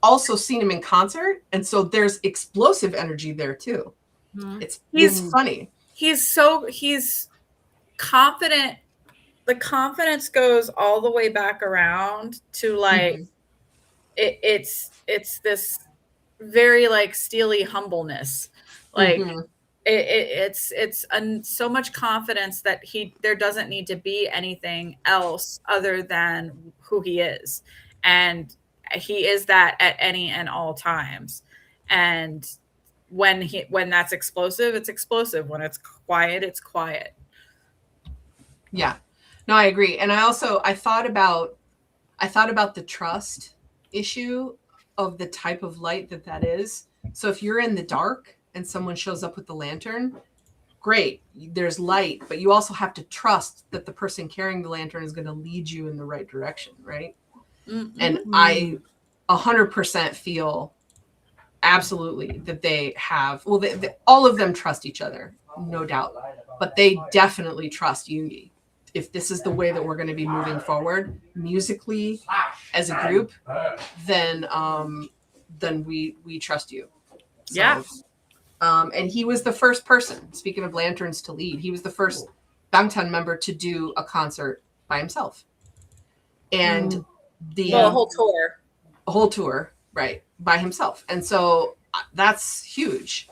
also seen him in concert. And so there's explosive energy there too. It's funny. He's confident. The confidence goes all the way back around to like it's this very like steely humbleness. Like it's so much confidence that there doesn't need to be anything else other than who he is, and he is that at any and all times. And when that's explosive, it's explosive. When it's quiet, it's quiet. Yeah. No, I agree. And I thought about the trust issue of the type of light that is. So if you're in the dark and someone shows up with the lantern, great, there's light, but you also have to trust that the person carrying the lantern is going to lead you in the right direction, right? And I 100% feel absolutely that they have, all of them trust each other, no doubt, but they definitely trust Yoongi. If this is the way that we're going to be moving forward musically as a group, then we trust you. So, yeah. And he was the first person, speaking of lanterns, to lead. He was the first Bangtan member to do a concert by himself. And the whole tour, right, by himself. And so that's huge.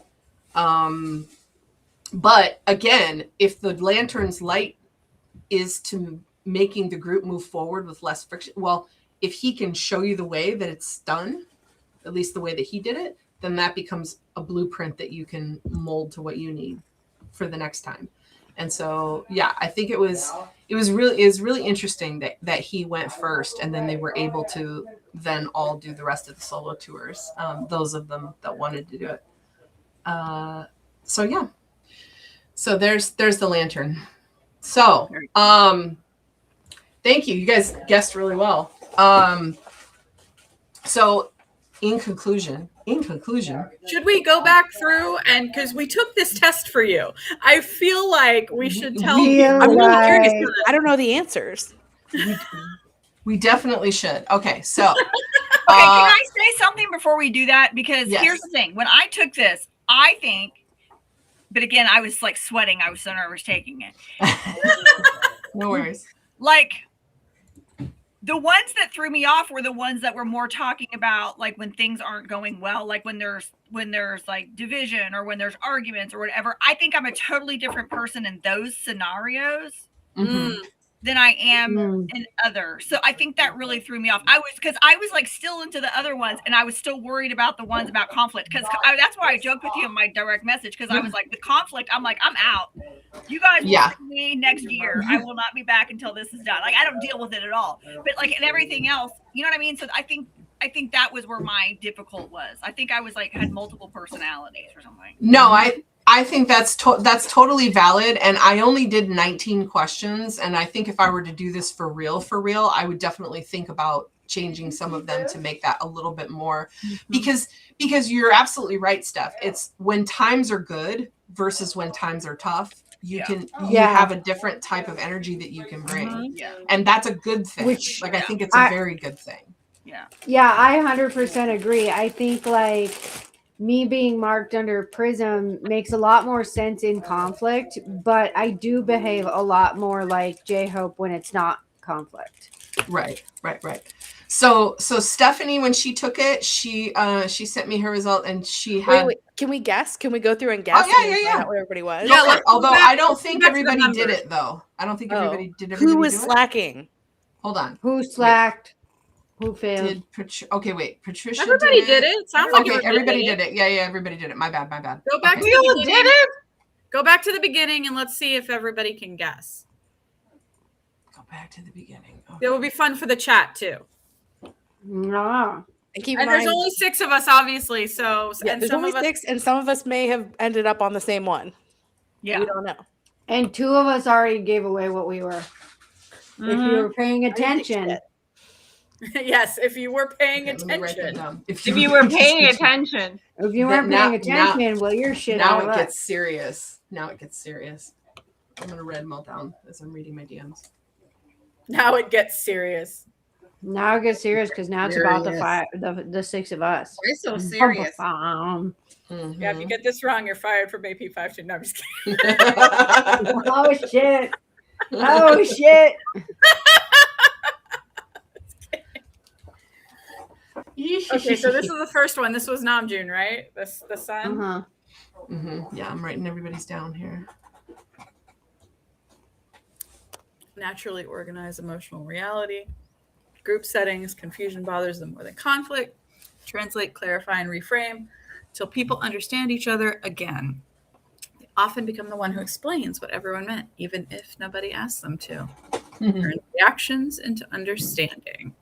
But again, if the lantern's light is to making the group move forward with less friction, well, if he can show you the way that it's done, at least the way that he did it, then that becomes a blueprint that you can mold to what you need for the next time. And so, yeah, I think it was really interesting that he went first, and then they were able to then all do the rest of the solo tours. Those of them that wanted to do it. So yeah. So there's the lantern. So thank you. You guys guessed really well. So in conclusion, should we go back through and because we took this test for you, I feel like we should tell you. I'm really curious. I don't know the answers. We definitely should. Okay, so okay, can I say something before we do that? Because here's the thing: when I took this, I think, but again, I was like sweating. I was so nervous taking it. No worries. Like, the ones that threw me off were the ones that were more talking about like when things aren't going well, like when there's like division or when there's arguments or whatever. I think I'm a totally different person in those scenarios than I am in others. So I think that really threw me off. I was like still into the other ones, and I was still worried about the ones about conflict, because that's why I joked with you in my direct message, because I was like, the conflict, I'm like, I'm out. You guys will see me next year. I will not be back until this is done. Like, I don't deal with it at all. But like, and everything else, you know what I mean? So I think that was where my difficult was. I think I was like had multiple personalities or something. No, I think that's totally valid. And I only did 19 questions. And I think if I were to do this for real, I would definitely think about changing some of them to make that a little bit more, because you're absolutely right, Steph. It's when times are good versus when times are tough. You have a different type of energy that you can bring. And that's a good thing. I think it's a very good thing. Yeah, I 100% agree. I think like me being marked under Prism makes a lot more sense in conflict, but I do behave a lot more like J-Hope when it's not conflict. Right. So Stephanie, when she took it, she sent me her result, and she had. Wait, can we guess? Can we go through and guess? Oh yeah. Out where everybody was. Yeah, although I don't think everybody did it though. I don't think everybody did. Who was slacking? Hold on. Who slacked? Who failed? Okay, wait. Patricia. Everybody did it. Sounds like everybody did it. Yeah, everybody did it. My bad. Go back to the beginning. Go back to the beginning and let's see if everybody can guess. Go back to the beginning. Okay. It will be fun for the chat too. No. And there's only 6 of us, obviously. So there's only 6, and some of us may have ended up on the same one. Yeah, we don't know. And 2 of us already gave away what we were. If you were paying attention. Yes, if you were paying attention. If you were paying attention. If you weren't paying attention, well, you're shit. Now it gets serious. I'm going to red meltdown as I'm reading my DMs. Now it gets serious. Now it gets serious because now it's about the 6 of us. We're so serious. Yeah, if you get this wrong, you're fired from AP529. No, I'm just kidding. Oh shit. Okay, so this is the first one. This was Namjoon, right? The Sun. Yeah, I'm writing everybody's down here. Naturally organized emotional reality. Group settings, confusion bothers them more than conflict. Translate, clarify, and reframe till people understand each other again. They often become the one who explains what everyone meant, even if nobody asks them to. Turn reactions into understanding.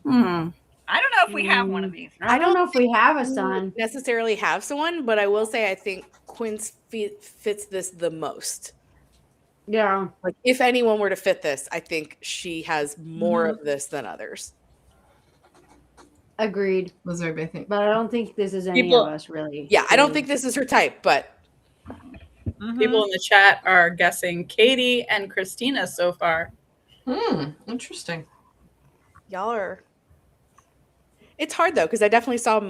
I don't know if we have one of these. I don't know if we have a Sun. Necessarily have someone, but I will say I think Quince fits this the most. Yeah. Like if anyone were to fit this, I think she has more of this than others. Agreed. What does everybody think? But I don't think this is any of us really. Yeah, I don't think this is her type, but people in the chat are guessing Katie and Christina so far. Interesting. Y'all are. It's hard though, because I definitely saw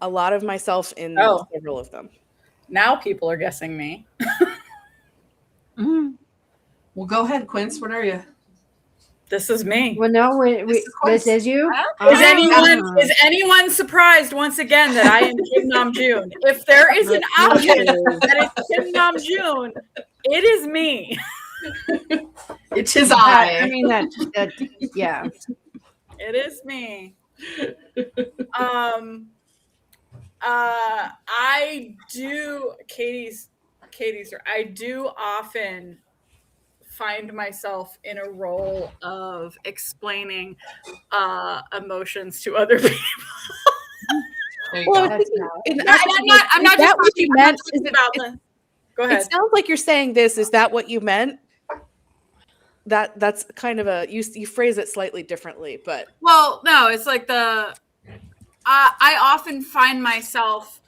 a lot of myself in several of them. Now people are guessing me. Well, go ahead, Quince. What are you? This is me. Well, no, this is you. Is anyone surprised once again that I am Kim Namjoon? If there is an option that is Kim Namjoon, it is me. It is I. I mean that yeah. It is me. I do, Katie's, I do often find myself in a role of explaining emotions to other people. Well, I'm not just talking about the. Go ahead. It sounds like you're saying this. Is that what you meant? That's kind of you phrase it slightly differently, but well, no, it's like I often find myself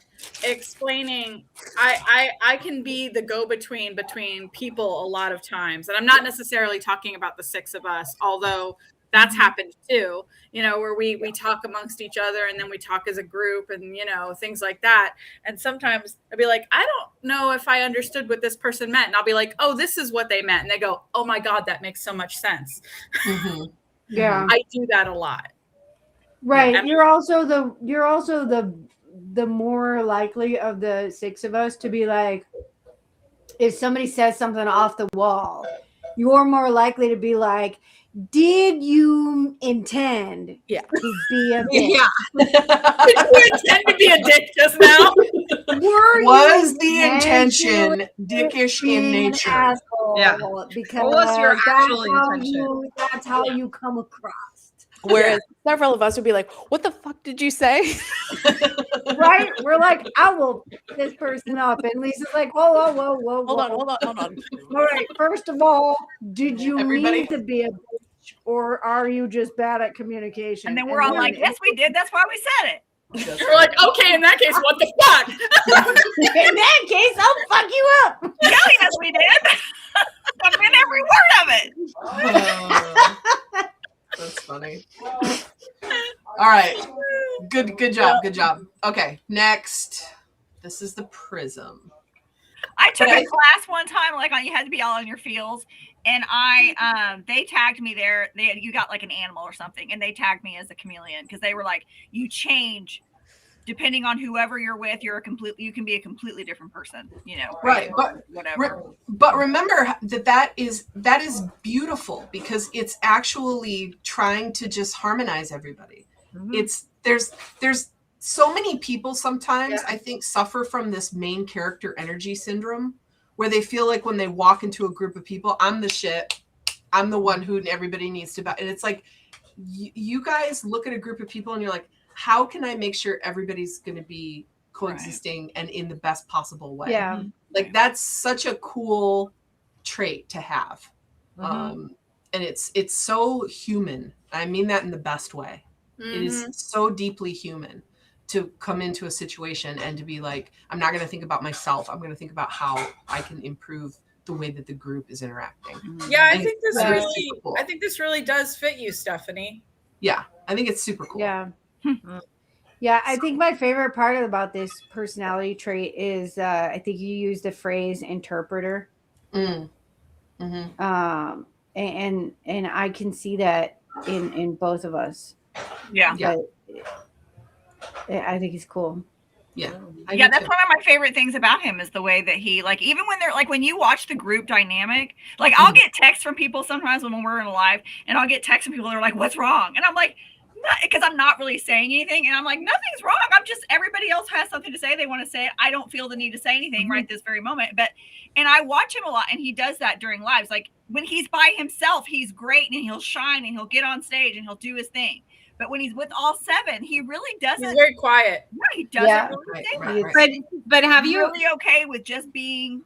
explaining. I can be the go-between between people a lot of times, and I'm not necessarily talking about the six of us, although that's happened too. Where we talk amongst each other, and then we talk as a group, and things like that. And sometimes I'll be like, I don't know if I understood what this person meant, and I'll be like, oh, this is what they meant, and they go, oh my God, that makes so much sense. Yeah, I do that a lot. Right. Yeah. You're also the more likely of the six of us to be like, if somebody says something off the wall, you're more likely to be like, did you intend to be a dick? Did you intend to be a dick just now? Was the intention dickish in nature? Asshole, because what was your actual intention? That's how you come across. Whereas several of us would be like, what the fuck did you say? Right? We're like, I will pick this person up. And Lisa's like, whoa. Hold on. All right. First of all, did you mean to be a bitch, or are you just bad at communication? And then we're all like, yes, we did. That's why we said it. You're like, okay, in that case, what the fuck? In that case, I'll fuck you up. Yes, we did. I mean every word of it. That's funny. All right. Good job. Okay, next. This is the Prism. I took a class one time, like you had to be all on your feels, and they tagged me there. You got like an animal or something, and they tagged me as a chameleon because they were like, you change depending on whoever you're with. You can be a completely different person, right? But whatever. But remember that is beautiful because it's actually trying to just harmonize everybody. There's so many people sometimes I think suffer from this main character energy syndrome where they feel like when they walk into a group of people, I'm the shit. I'm the one who everybody needs to bow. And it's like, you guys look at a group of people and you're like, how can I make sure everybody's going to be coexisting and in the best possible way? Yeah. Like that's such a cool trait to have. And it's so human. I mean that in the best way. It is so deeply human to come into a situation and to be like, I'm not going to think about myself. I'm going to think about how I can improve the way that the group is interacting. Yeah, I think this really does fit you, Stephanie. Yeah, I think it's super cool. Yeah. Yeah, I think my favorite part about this personality trait is I think you used the phrase interpreter. And I can see that in both of us. Yeah. I think he's cool. Yeah, that's one of my favorite things about him is the way that he, like, even when they're like, when you watch the group dynamic, like I'll get texts from people sometimes when we're in a live, and I'll get texts from people that are like, what's wrong? And I'm like, because I'm not really saying anything, and I'm like, nothing's wrong. I'm just, everybody else has something to say. They want to say it. I don't feel the need to say anything right this very moment. And I watch him a lot, and he does that during lives. Like when he's by himself, he's great, and he'll shine, and he'll get on stage, and he'll do his thing. But when he's with all seven, he really doesn't. He's very quiet. No, he doesn't really say much. Right. But have you really okay with just being,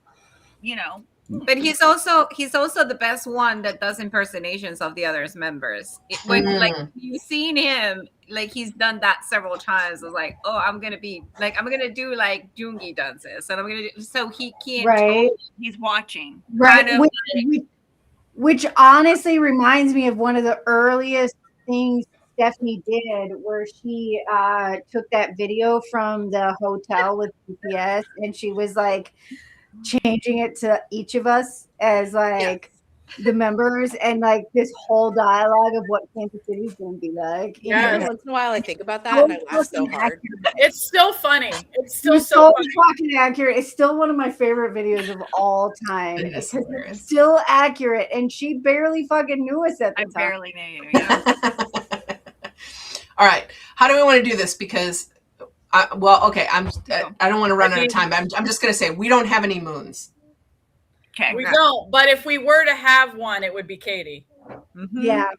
But he's also the best one that does impersonations of the others members. When like you've seen him, like he's done that several times. It's like, oh, I'm gonna do like Jungi dances, and I'm gonna do so he can't. Right. He's watching. Right. Which honestly reminds me of one of the earliest things Stephanie did, where she took that video from the hotel with BTS, and she was like changing it to each of us as like the members, and like this whole dialogue of what Kansas City's going to be like. Every once in a while I think about that and I laugh so hard. It's still funny. It's still so fucking accurate. It's still one of my favorite videos of all time. It's still accurate, and she barely fucking knew us at the time. I barely knew you. Yeah. All right. How do we want to do this? Because Well, okay. I don't want to run out of time. But I'm just going to say we don't have any moons. Okay. We don't. But if we were to have one, it would be Katie. Mm-hmm. Yeah.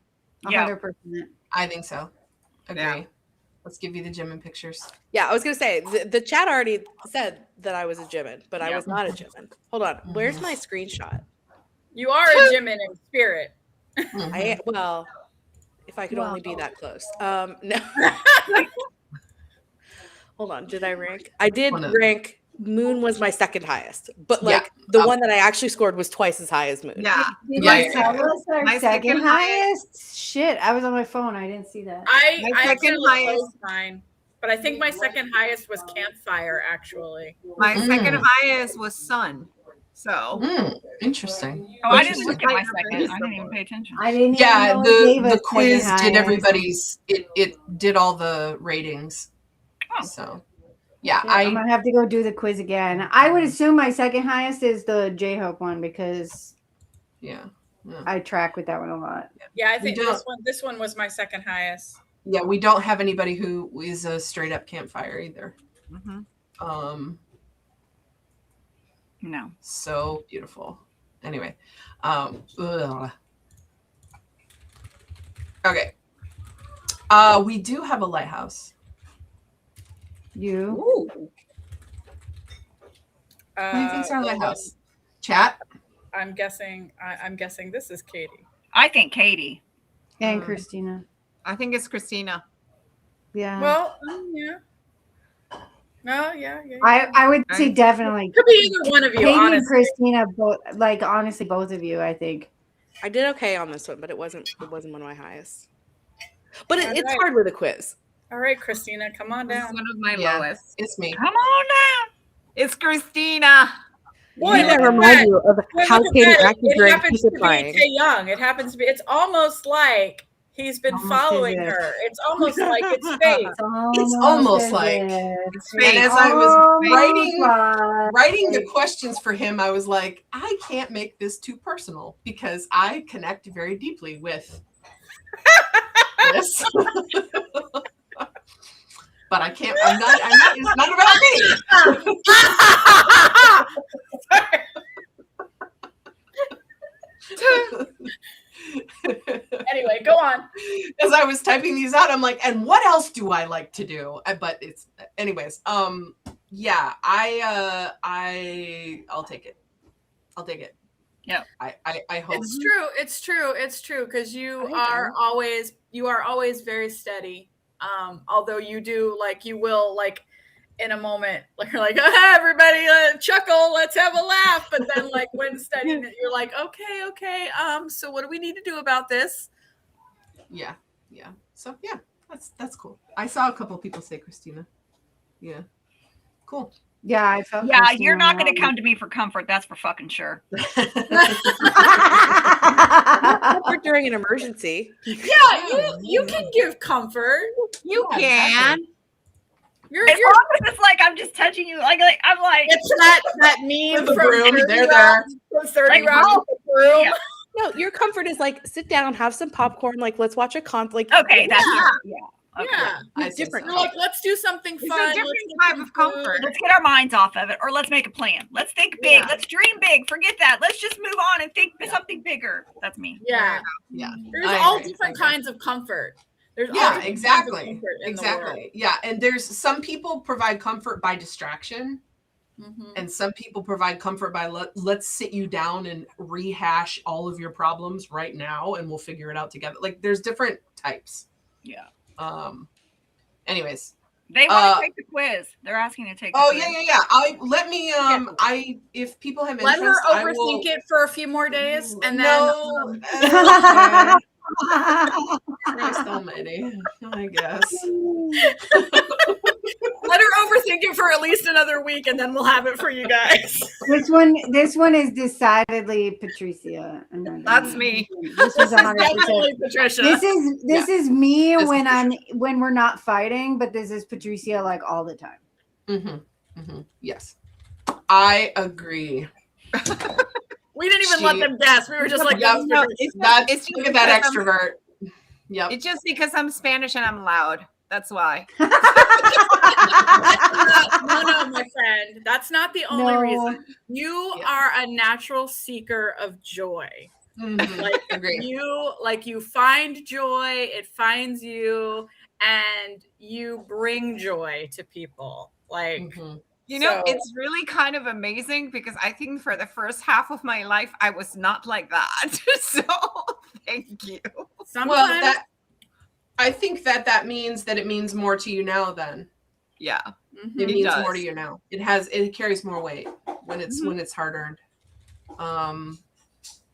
100%. I think so. Agree. Yeah. Let's give you the Jimin pictures. Yeah, I was going to say, the chat already said that I was a Jimin, but I was not a Jimin. Hold on. Where's my screenshot? You are a Jimin in spirit. Well, if I could only be that close. No. Hold on. Did I rank? I did rank. Moon was my second highest, but like the one that I actually scored was twice as high as Moon. Yeah. My second highest. Shit, I was on my phone. I didn't see that. I second highest mine, but I think my second highest was Campfire. Actually, my second highest was Sun. So interesting. Oh, I didn't look at my second. I didn't even pay attention. I didn't. Yeah, the quiz did everybody's. It did all the ratings. Oh. So. Yeah, I'm gonna have to go do the quiz again. I would assume my second highest is the J-Hope one because I track with that one a lot. Yeah, I think this one was my second highest. Yeah, we don't have anybody who is a straight up Campfire either. No. So beautiful. Anyway, okay. We do have a Lighthouse. You? Who do you think's our Lighthouse? Chat? I'm guessing this is Katie. I think Katie. And Christina. I think it's Christina. Yeah. Well, yeah. No, yeah. I would say definitely. Could be either one of you, Katie honestly. and Christina, honestly, both of you, I think. I did okay on this one, but it wasn't one of my highest. But it's hard with a quiz. All right, Christina, come on down. This is one of my lowest. It's me. Come on down. It's Christina. Boy, that reminds you of how Katie acted during Taehyung. It happens to be. It's almost like he's been following her. It's almost like it's fate. It's almost like. It's fate. And as I was writing the questions for him, I was like, I can't make this too personal because I connect very deeply with this. But I can't. I'm not. It's not about me. Anyway, go on. As I was typing these out, I'm like, and what else do I like to do? But it's, anyways. Yeah. I'll take it. Yeah. I hope it's true because you are always very steady. Although you do you will in a moment you're like everybody chuckle, let's have a laugh, but then when studying it you're like okay so what do we need to do about this? Yeah so yeah, that's cool. I saw a couple of people say Christina. Yeah, cool. Yeah, I felt. Yeah, Christina, you're not going to come to me for comfort. That's for fucking sure. Comfort during an emergency. Yeah, you can give comfort. You can. Exactly. As long as it's I'm just touching you. I'm like. It's that meme from broom. They're there. 30 rounds with the broom. Yeah. No, your comfort is sit down, have some popcorn, let's watch a conflict. Okay, that's Okay. Yeah, it's different. You're let's do something fun. It's a different type of comfort. Let's get our minds off of it, or let's make a plan. Let's think big. Let's dream big. Forget that. Let's just move on and think something bigger. That's me. Yeah. There's all different kinds of comfort. There's exactly. Yeah, and there's some people provide comfort by distraction, and some people provide comfort by let's sit you down and rehash all of your problems right now, and we'll figure it out together. There's different types. Yeah. Anyways, they want to take the quiz. They're asking to take the quiz. Yeah. If people have interest, let her overthink it for a few more days and then Christ almighty, I guess. Let her overthink it for at least another week and then we'll have it for you guys. This one is decidedly Patricia. That's me. This is 100% Patricia. This is me when we're not fighting, but this is Patricia all the time. Yes, I agree. We didn't even let them guess. We were just look at that extrovert. Yep. It's just because I'm Spanish and I'm loud. That's why. No, my friend. That's not the only reason. You are a natural seeker of joy. Like you find joy, it finds you, and you bring joy to people. Like you know, it's really kind of amazing because I think for the first half of my life I was not like that. So thank you. Well, I think that means that it means more to you now then. Yeah. It means more to you now. It carries more weight when it's hard earned.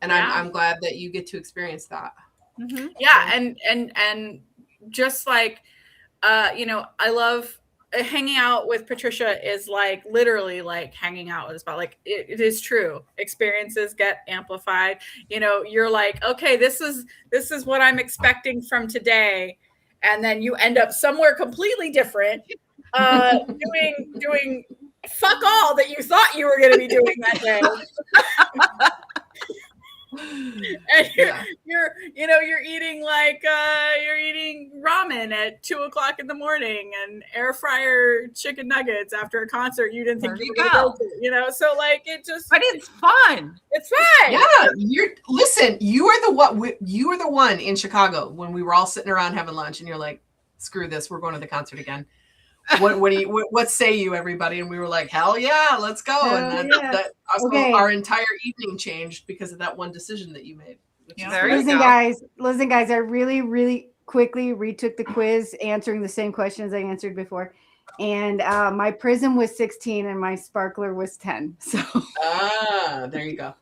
And I'm glad that you get to experience that. Yeah, and just like you know, I love hanging out with Patricia is like literally like hanging out with a spot. Like it is true. Experiences get amplified. You know, you're like, okay, this is what I'm expecting from today, and then you end up somewhere completely different, doing fuck all that you thought you were going to be doing that day. And you're eating like you're eating ramen at 2:00 in the morning and air fryer chicken nuggets after a concert you didn't think you were gonna go to, you know. So like it just, but it's fun. It's fun. Yeah, you were the one in Chicago when we were all sitting around having lunch, and you're like, screw this, we're going to the concert again. What say you, everybody? And we were like, hell yeah, let's go. And our entire evening changed because of that one decision that you made. Listen, guys, I really, really quickly retook the quiz, answering the same questions I answered before. And my Prism was 16 and my Sparkler was 10. So there you go.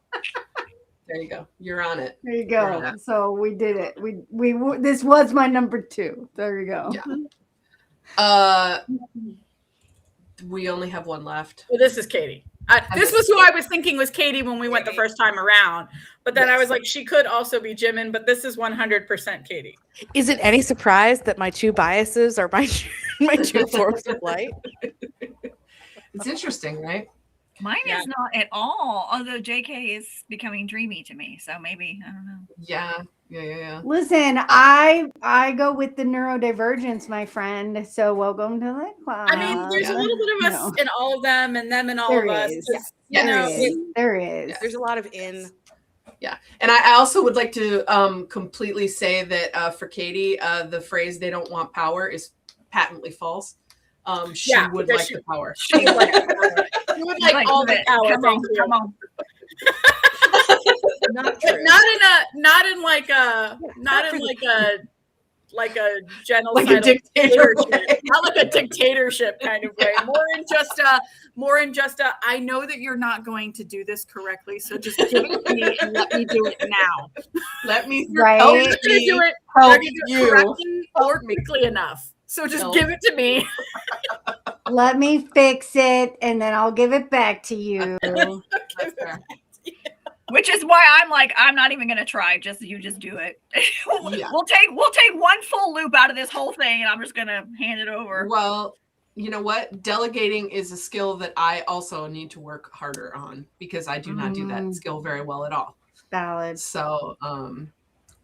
There you go. You're on it. There you go. So we did it. We this was my number 2. There you go. Yeah. We only have one left. Well, this is Katie. This was who I was thinking was Katie when we went the first time around. But then I was like, she could also be Jimin, but this is 100% Katie. Is it any surprise that my 2 biases are my 2 forms of light? It's interesting, right? Mine is not at all, although JK is becoming dreamy to me. So maybe, I don't know. Yeah. Listen, I go with the neurodivergence, my friend. So welcome to the club. I mean, there's a little bit of us in all of them, and them in all of us. There is. There's a lot of in. Yeah, and I also would like to completely say that for Katie, the phrase "they don't want power" is patently false. She would like the power. She would like all the power. Come on. Not true. Not in like a genocide, like a dictatorship. Not like a dictatorship kind of way. More in just a I know that you're not going to do this correctly, so just give it to me and let me do it now. Let me help you or quickly enough. So just give it to me. Let me fix it, and then I'll give it back to you. Which is why I'm like, I'm not even gonna try. You just do it. We'll take one full loop out of this whole thing, and I'm just gonna hand it over. Well, you know what? Delegating is a skill that I also need to work harder on because I do not do that skill very well at all. Valid. So,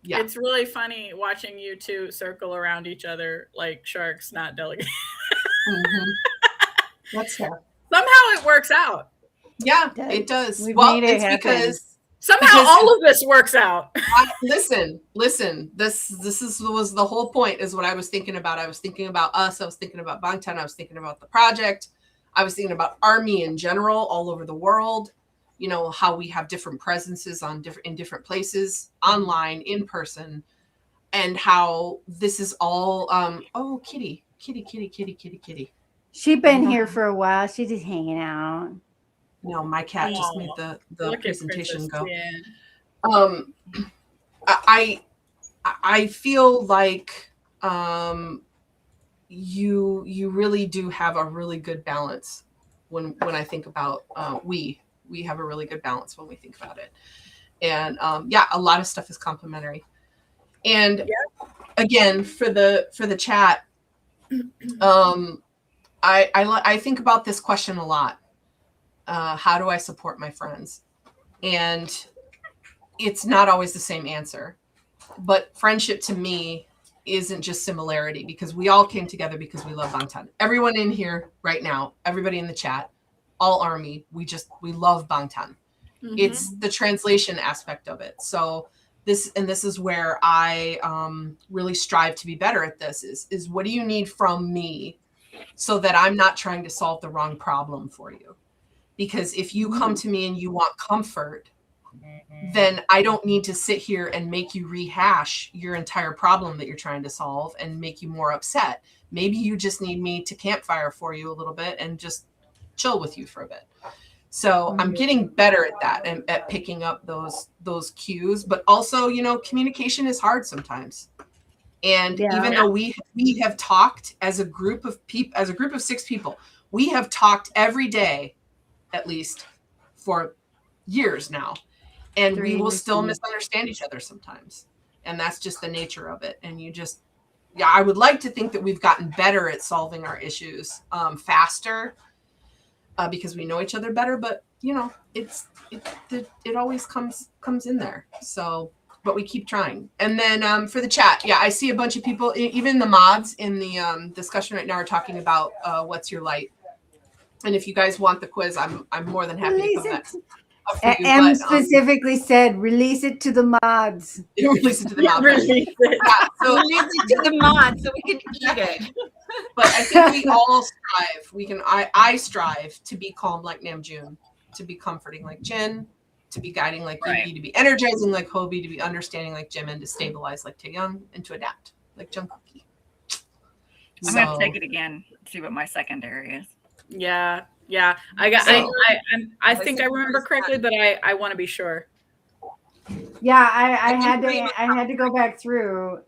yeah, it's really funny watching you two circle around each other like sharks, not delegating. That's fair. Somehow it works out. Yeah, it does. It's because somehow all of this works out. Listen. This was the whole point. Is what I was thinking about. I was thinking about us. I was thinking about Bangtan. I was thinking about the project. I was thinking about ARMY in general, all over the world. You know how we have different presences in different places, online, in person, and how this is all. Oh, kitty. She's been here for a while. She's just hanging out. No, my cat just made the presentation go. I feel like you really do have a really good balance when I think about we have a really good balance when we think about it. And a lot of stuff is complementary. And again, for the chat, I think about this question a lot. How do I support my friends? And it's not always the same answer, but friendship to me isn't just similarity, because we all came together because we love Bangtan. Everyone in here right now, everybody in the chat, all ARMY, we love Bangtan. Mm-hmm. It's the translation aspect of it. So this is where I really strive to be better at this is what do you need from me so that I'm not trying to solve the wrong problem for you? Because if you come to me and you want comfort, then I don't need to sit here and make you rehash your entire problem that you're trying to solve and make you more upset. Maybe you just need me to campfire for you a little bit and just chill with you for a bit. So I'm getting better at that and at picking up those cues, but also, communication is hard sometimes. And even though we have talked as a group of 6 people, we have talked every day, at least for years now. And we will still misunderstand each other sometimes. And that's just the nature of it. And I would like to think that we've gotten better at solving our issues faster because we know each other better. But, it always comes in there. So, but we keep trying. And then for the chat, I see a bunch of people, even the mods in the discussion right now are talking about what's your light. And if you guys want the quiz, I'm more than happy to come back. M specifically said, release it to the mods. Release it to the mods. Release it to the mods so we can eat it. But I think we all strive. I strive to be calm like Namjoon, to be comforting like Jin, to be guiding like Yuki, to be energizing like Hobie, to be understanding like Jimin, to stabilize like Taehyung, and to adapt like Jungkook. I'm going to take it again, see what my secondary is. Yeah. I think I remember correctly, but I want to be sure. Yeah, I had to go back through.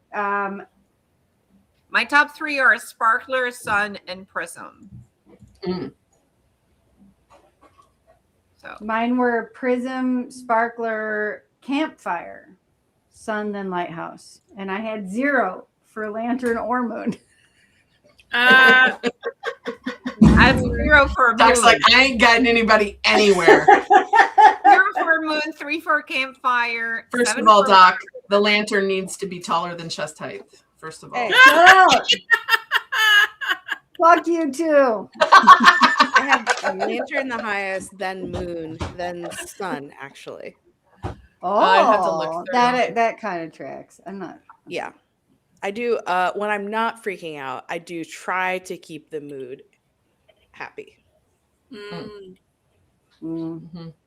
My top 3 are Sparkler, Sun, and Prism. So mine were Prism, Sparkler, Campfire, Sun, then Lighthouse, and I had 0 for Lantern or Moon. I have 0 for Moon. Doc's like, I ain't gotten anybody anywhere. 0 for Moon, 3 for Campfire. First of all, Doc, the lantern needs to be taller than chest height. First of all. Hey, shut up. Fuck you too. I have Lantern the highest, then Moon, then Sun, actually. Oh, that kind of tracks. I'm not. Yeah. I do, when I'm not freaking out, I do try to keep the mood happy. Mm-hmm.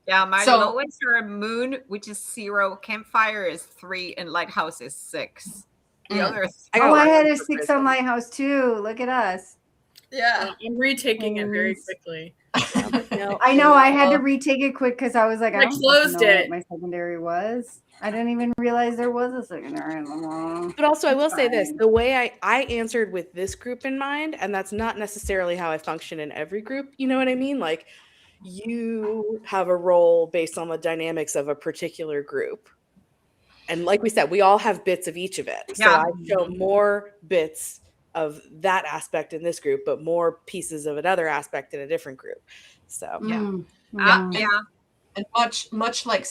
Yeah, my lowest are Moon, which is 0, Campfire is 3, and Lighthouse is 6. The others. I had a 6 on Lighthouse too. Look at us. Yeah, I'm retaking it very quickly. I know. I had to retake it quick because I was like, I don't know what my secondary was. I didn't even realize there was a secondary. But also, I will say this: the way I answered with this group in mind, and that's not necessarily how I function in every group. You know what I mean? Like, you have a role based on the dynamics of a particular group. And like we said, we all have bits of each of it. So I show more bits of that aspect in this group, but more pieces of another aspect in a different group. So and much like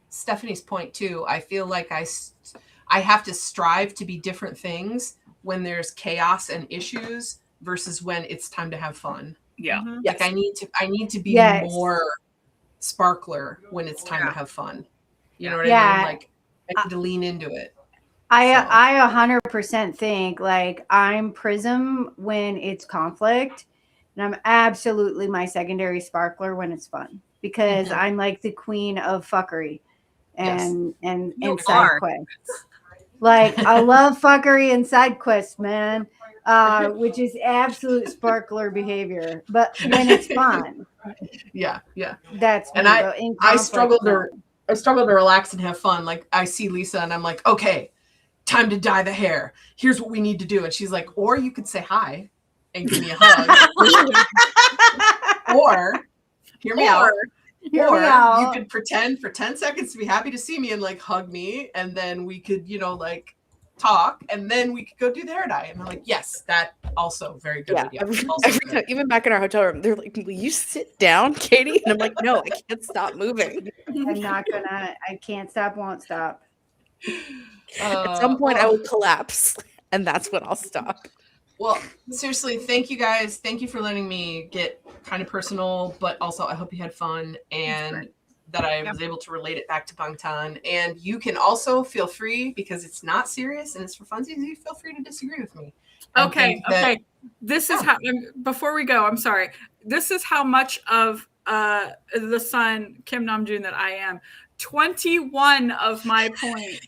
Stephanie's point too, I feel like I have to strive to be different things when there's chaos and issues versus when it's time to have fun. Yeah. Like I need to be more Sparkler when it's time to have fun. You know what I mean? Like I need to lean into it. I 100% think like I'm Prism when it's conflict, and I'm absolutely my secondary Sparkler when it's fun, because I'm like the queen of fuckery and side quests. Like I love fuckery and side quests, man, which is absolute Sparkler behavior. But when it's fun, that's and I struggle to relax and have fun. Like I see Lisa and I'm like, okay, time to dye the hair. Here's what we need to do. And she's like, or you could say hi and give me a hug. or hear me out. Or you could pretend for 10 seconds to be happy to see me and like hug me. And then we could, like talk, and then we could go do the hair dye. And I'm like, yes, that also very good idea. Every time, even back in our hotel room, they're like, will you sit down, Katie? And I'm like, no, I can't stop moving. I can't stop, won't stop. At some point I will collapse. and that's when I'll stop. Well, seriously, thank you guys. Thank you for letting me get kind of personal, but also I hope you had fun and that I was able to relate it back to Bangtan. And you can also feel free, because it's not serious and it's for funsies, you feel free to disagree with me. Okay. This is how, before we go, I'm sorry. This is how much of the Sun, Kim Namjoon, that I am. 21 of my points.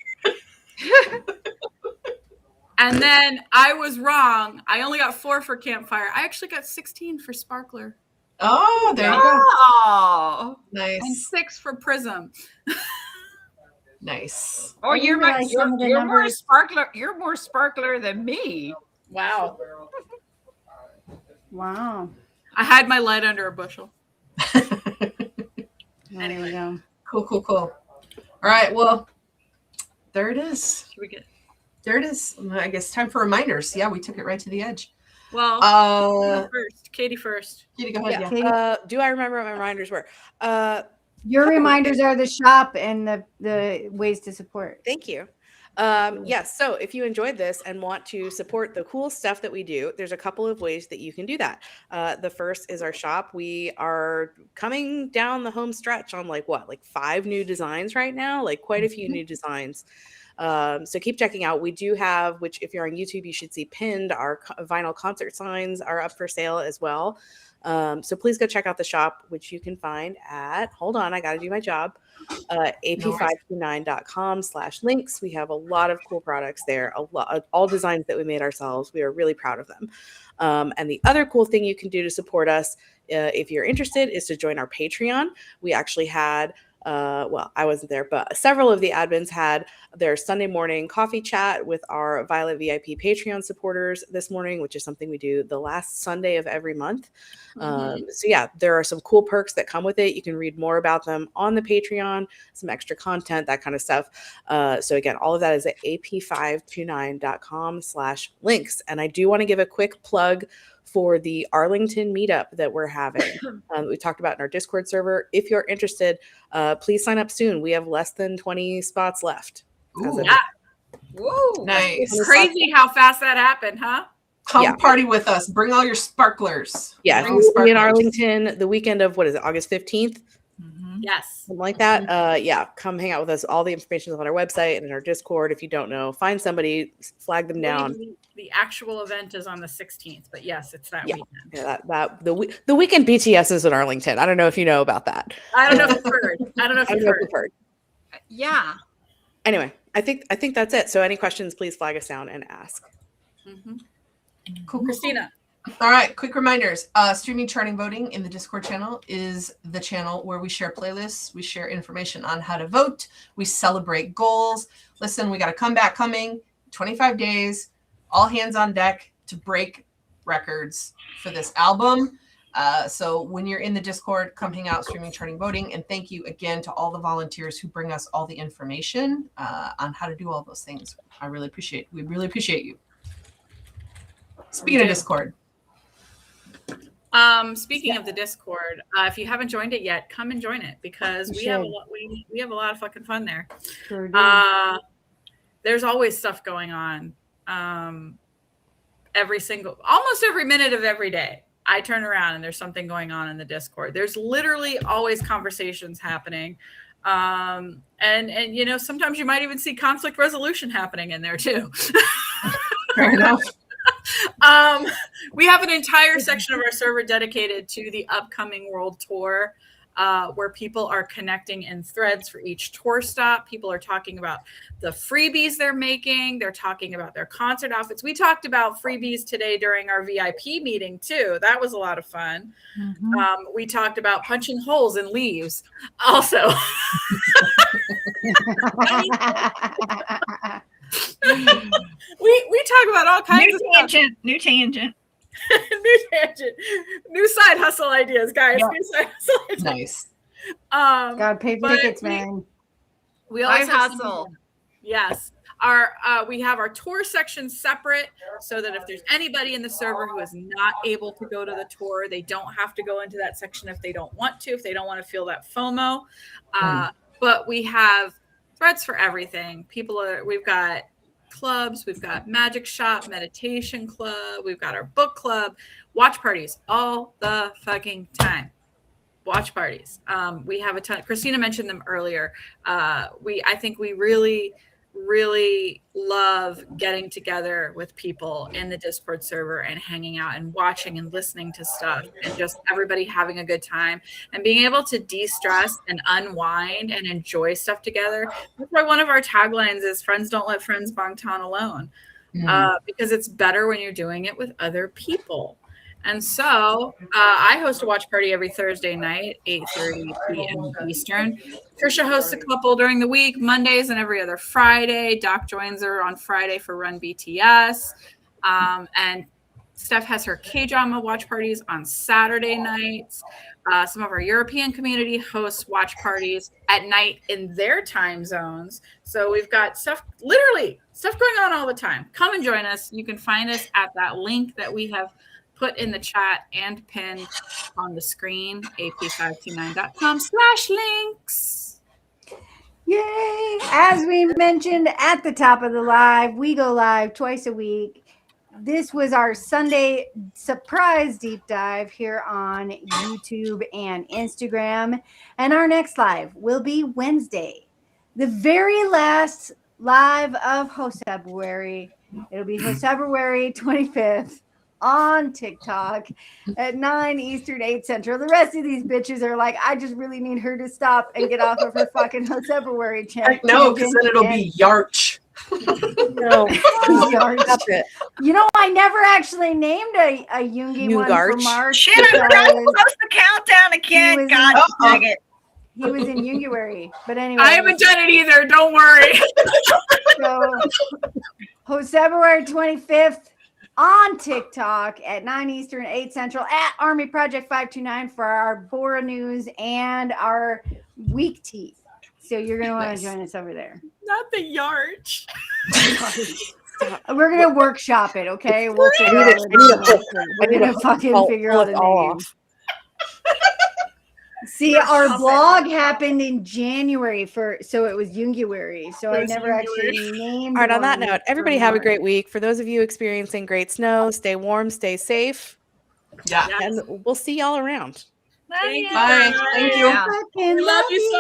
And then I was wrong. I only got 4 for Campfire. I actually got 16 for Sparkler. Oh, there you go. Oh, Nice. And 6 for Prism. Nice. Oh, you're more sparkler. You're more sparkler than me. Wow. Wow. I had my light under a bushel. Anyway. Cool. All right. Well, there it is. Should we get? There it is. I guess time for reminders. Yeah, we took it right to the edge. Well, Katie first. Katie, go ahead. Yeah. Do I remember what my reminders were? Your reminders are the shop and the ways to support. Thank you. Yes. So if you enjoyed this and want to support the cool stuff that we do, there's a couple of ways that you can do that. The first is our shop. We are coming down the home stretch on like 5 new designs right now, like quite a few new designs. So keep checking out. We do have, which if you're on YouTube, you should see pinned, our vinyl concert signs are up for sale as well. So please go check out the shop, which you can find at, hold on, I got to do my job. AP529.com/links. We have a lot of cool products there, all designs that we made ourselves. We are really proud of them. And the other cool thing you can do to support us, if you're interested, is to join our Patreon. We actually had I wasn't there, but several of the admins had their Sunday morning coffee chat with our Violet VIP Patreon supporters this morning, which is something we do the last Sunday of every month. So yeah, there are some cool perks that come with it. You can read more about them on the Patreon, some extra content, that kind of stuff. So again, all of that is at ap529.com/links. And I do want to give a quick plug for the Arlington meetup that we're having. We talked about in our Discord server. If you're interested, please sign up soon. We have less than 20 spots left. Ooh. Woo. Nice. It's crazy how fast that happened, huh? Come party with us. Bring all your sparklers. Yeah, we'll be in Arlington the weekend of, August 15th? Yes. Something like that. Yeah, come hang out with us. All the information is on our website and in our Discord. If you don't know, find somebody, flag them down. The actual event is on the 16th, but yes, it's that weekend. Yeah, the weekend BTS is in Arlington. I don't know if you know about that. I don't know if you've heard. Yeah. Anyway, I think that's it. So any questions, please flag us down and ask. Cool. Christina. All right, quick reminders. Streaming, charting, voting in the Discord channel is the channel where we share playlists. We share information on how to vote. We celebrate goals. Listen, we got a comeback coming, 25 days, all hands on deck to break records for this album. So when you're in the Discord, come hang out, streaming, charting, voting. And thank you again to all the volunteers who bring us all the information on how to do all those things. We really appreciate you. Speaking of Discord. Speaking of the Discord, if you haven't joined it yet, come and join it, because we have a lot of fucking fun there. Sure do. There's always stuff going on. Almost every minute of every day, I turn around and there's something going on in the Discord. There's literally always conversations happening. And sometimes you might even see conflict resolution happening in there too. Fair enough. We have an entire section of our server dedicated to the upcoming world tour, where people are connecting in threads for each tour stop. People are talking about the freebies they're making. They're talking about their concert outfits. We talked about freebies today during our VIP meeting too. That was a lot of fun. We talked about punching holes in leaves also. we talk about all kinds of stuff. New tangent. New side hustle ideas, guys. Yeah. New side hustle ideas. Nice. Gotta pay for tickets, man. We always hustle. Yes. We have our tour section separate, so that if there's anybody in the server who is not able to go to the tour, they don't have to go into that section if they don't want to, if they don't want to feel that FOMO. But we have threads for everything. We've got clubs. We've got magic shop, meditation club. We've got our book club, watch parties all the fucking time. Watch parties. We have a ton. Christina mentioned them earlier. I think we really love getting together with people in the Discord server and hanging out and watching and listening to stuff and just everybody having a good time and being able to de-stress and unwind and enjoy stuff together. That's why one of our taglines is "Friends don't let friends Bangtan alone," because it's better when you're doing it with other people. And so I host a watch party every Thursday night, 8:30 p.m. Eastern. Trisha hosts a couple during the week, Mondays and every other Friday. Doc joins her on Friday for Run BTS. And Steph has her K-drama watch parties on Saturday nights. Some of our European community hosts watch parties at night in their time zones. So we've got stuff going on all the time. Come and join us. You can find us at that link that we have put in the chat and pinned on the screen, ap529.com/links. Yay! As we mentioned at the top of the live, we go live twice a week. This was our Sunday surprise deep dive here on YouTube and Instagram. And our next live will be Wednesday, the very last live of February. It'll be February 25th. On TikTok at 9 Eastern, 8 Central. The rest of these bitches are like, I just really need her to stop and get off of her fucking February channel. No, because then it'll be Yarch. No, Yarch. You know, I never actually named a Yoongi one for March. Shit, I'm trying to post the countdown again. God dang it. He was in Jungiary. But anyway. I haven't done it either. Don't worry. So, February 25th. On TikTok at 9 Eastern, 8 Central at Army Project 529 for our Bora News and our Week Tea. So you're going to want to join us over there. Not the Yarch. We're going to workshop it, okay? We'll figure out We're going to fucking figure out a name. See, our blog happened in January so it was Jungiary. So I never actually named. All right, on that note, everybody have a great week. For those of you experiencing great snow, stay warm, stay safe. Yeah. And we'll see y'all around. Love you. Bye. Thank you. Love you so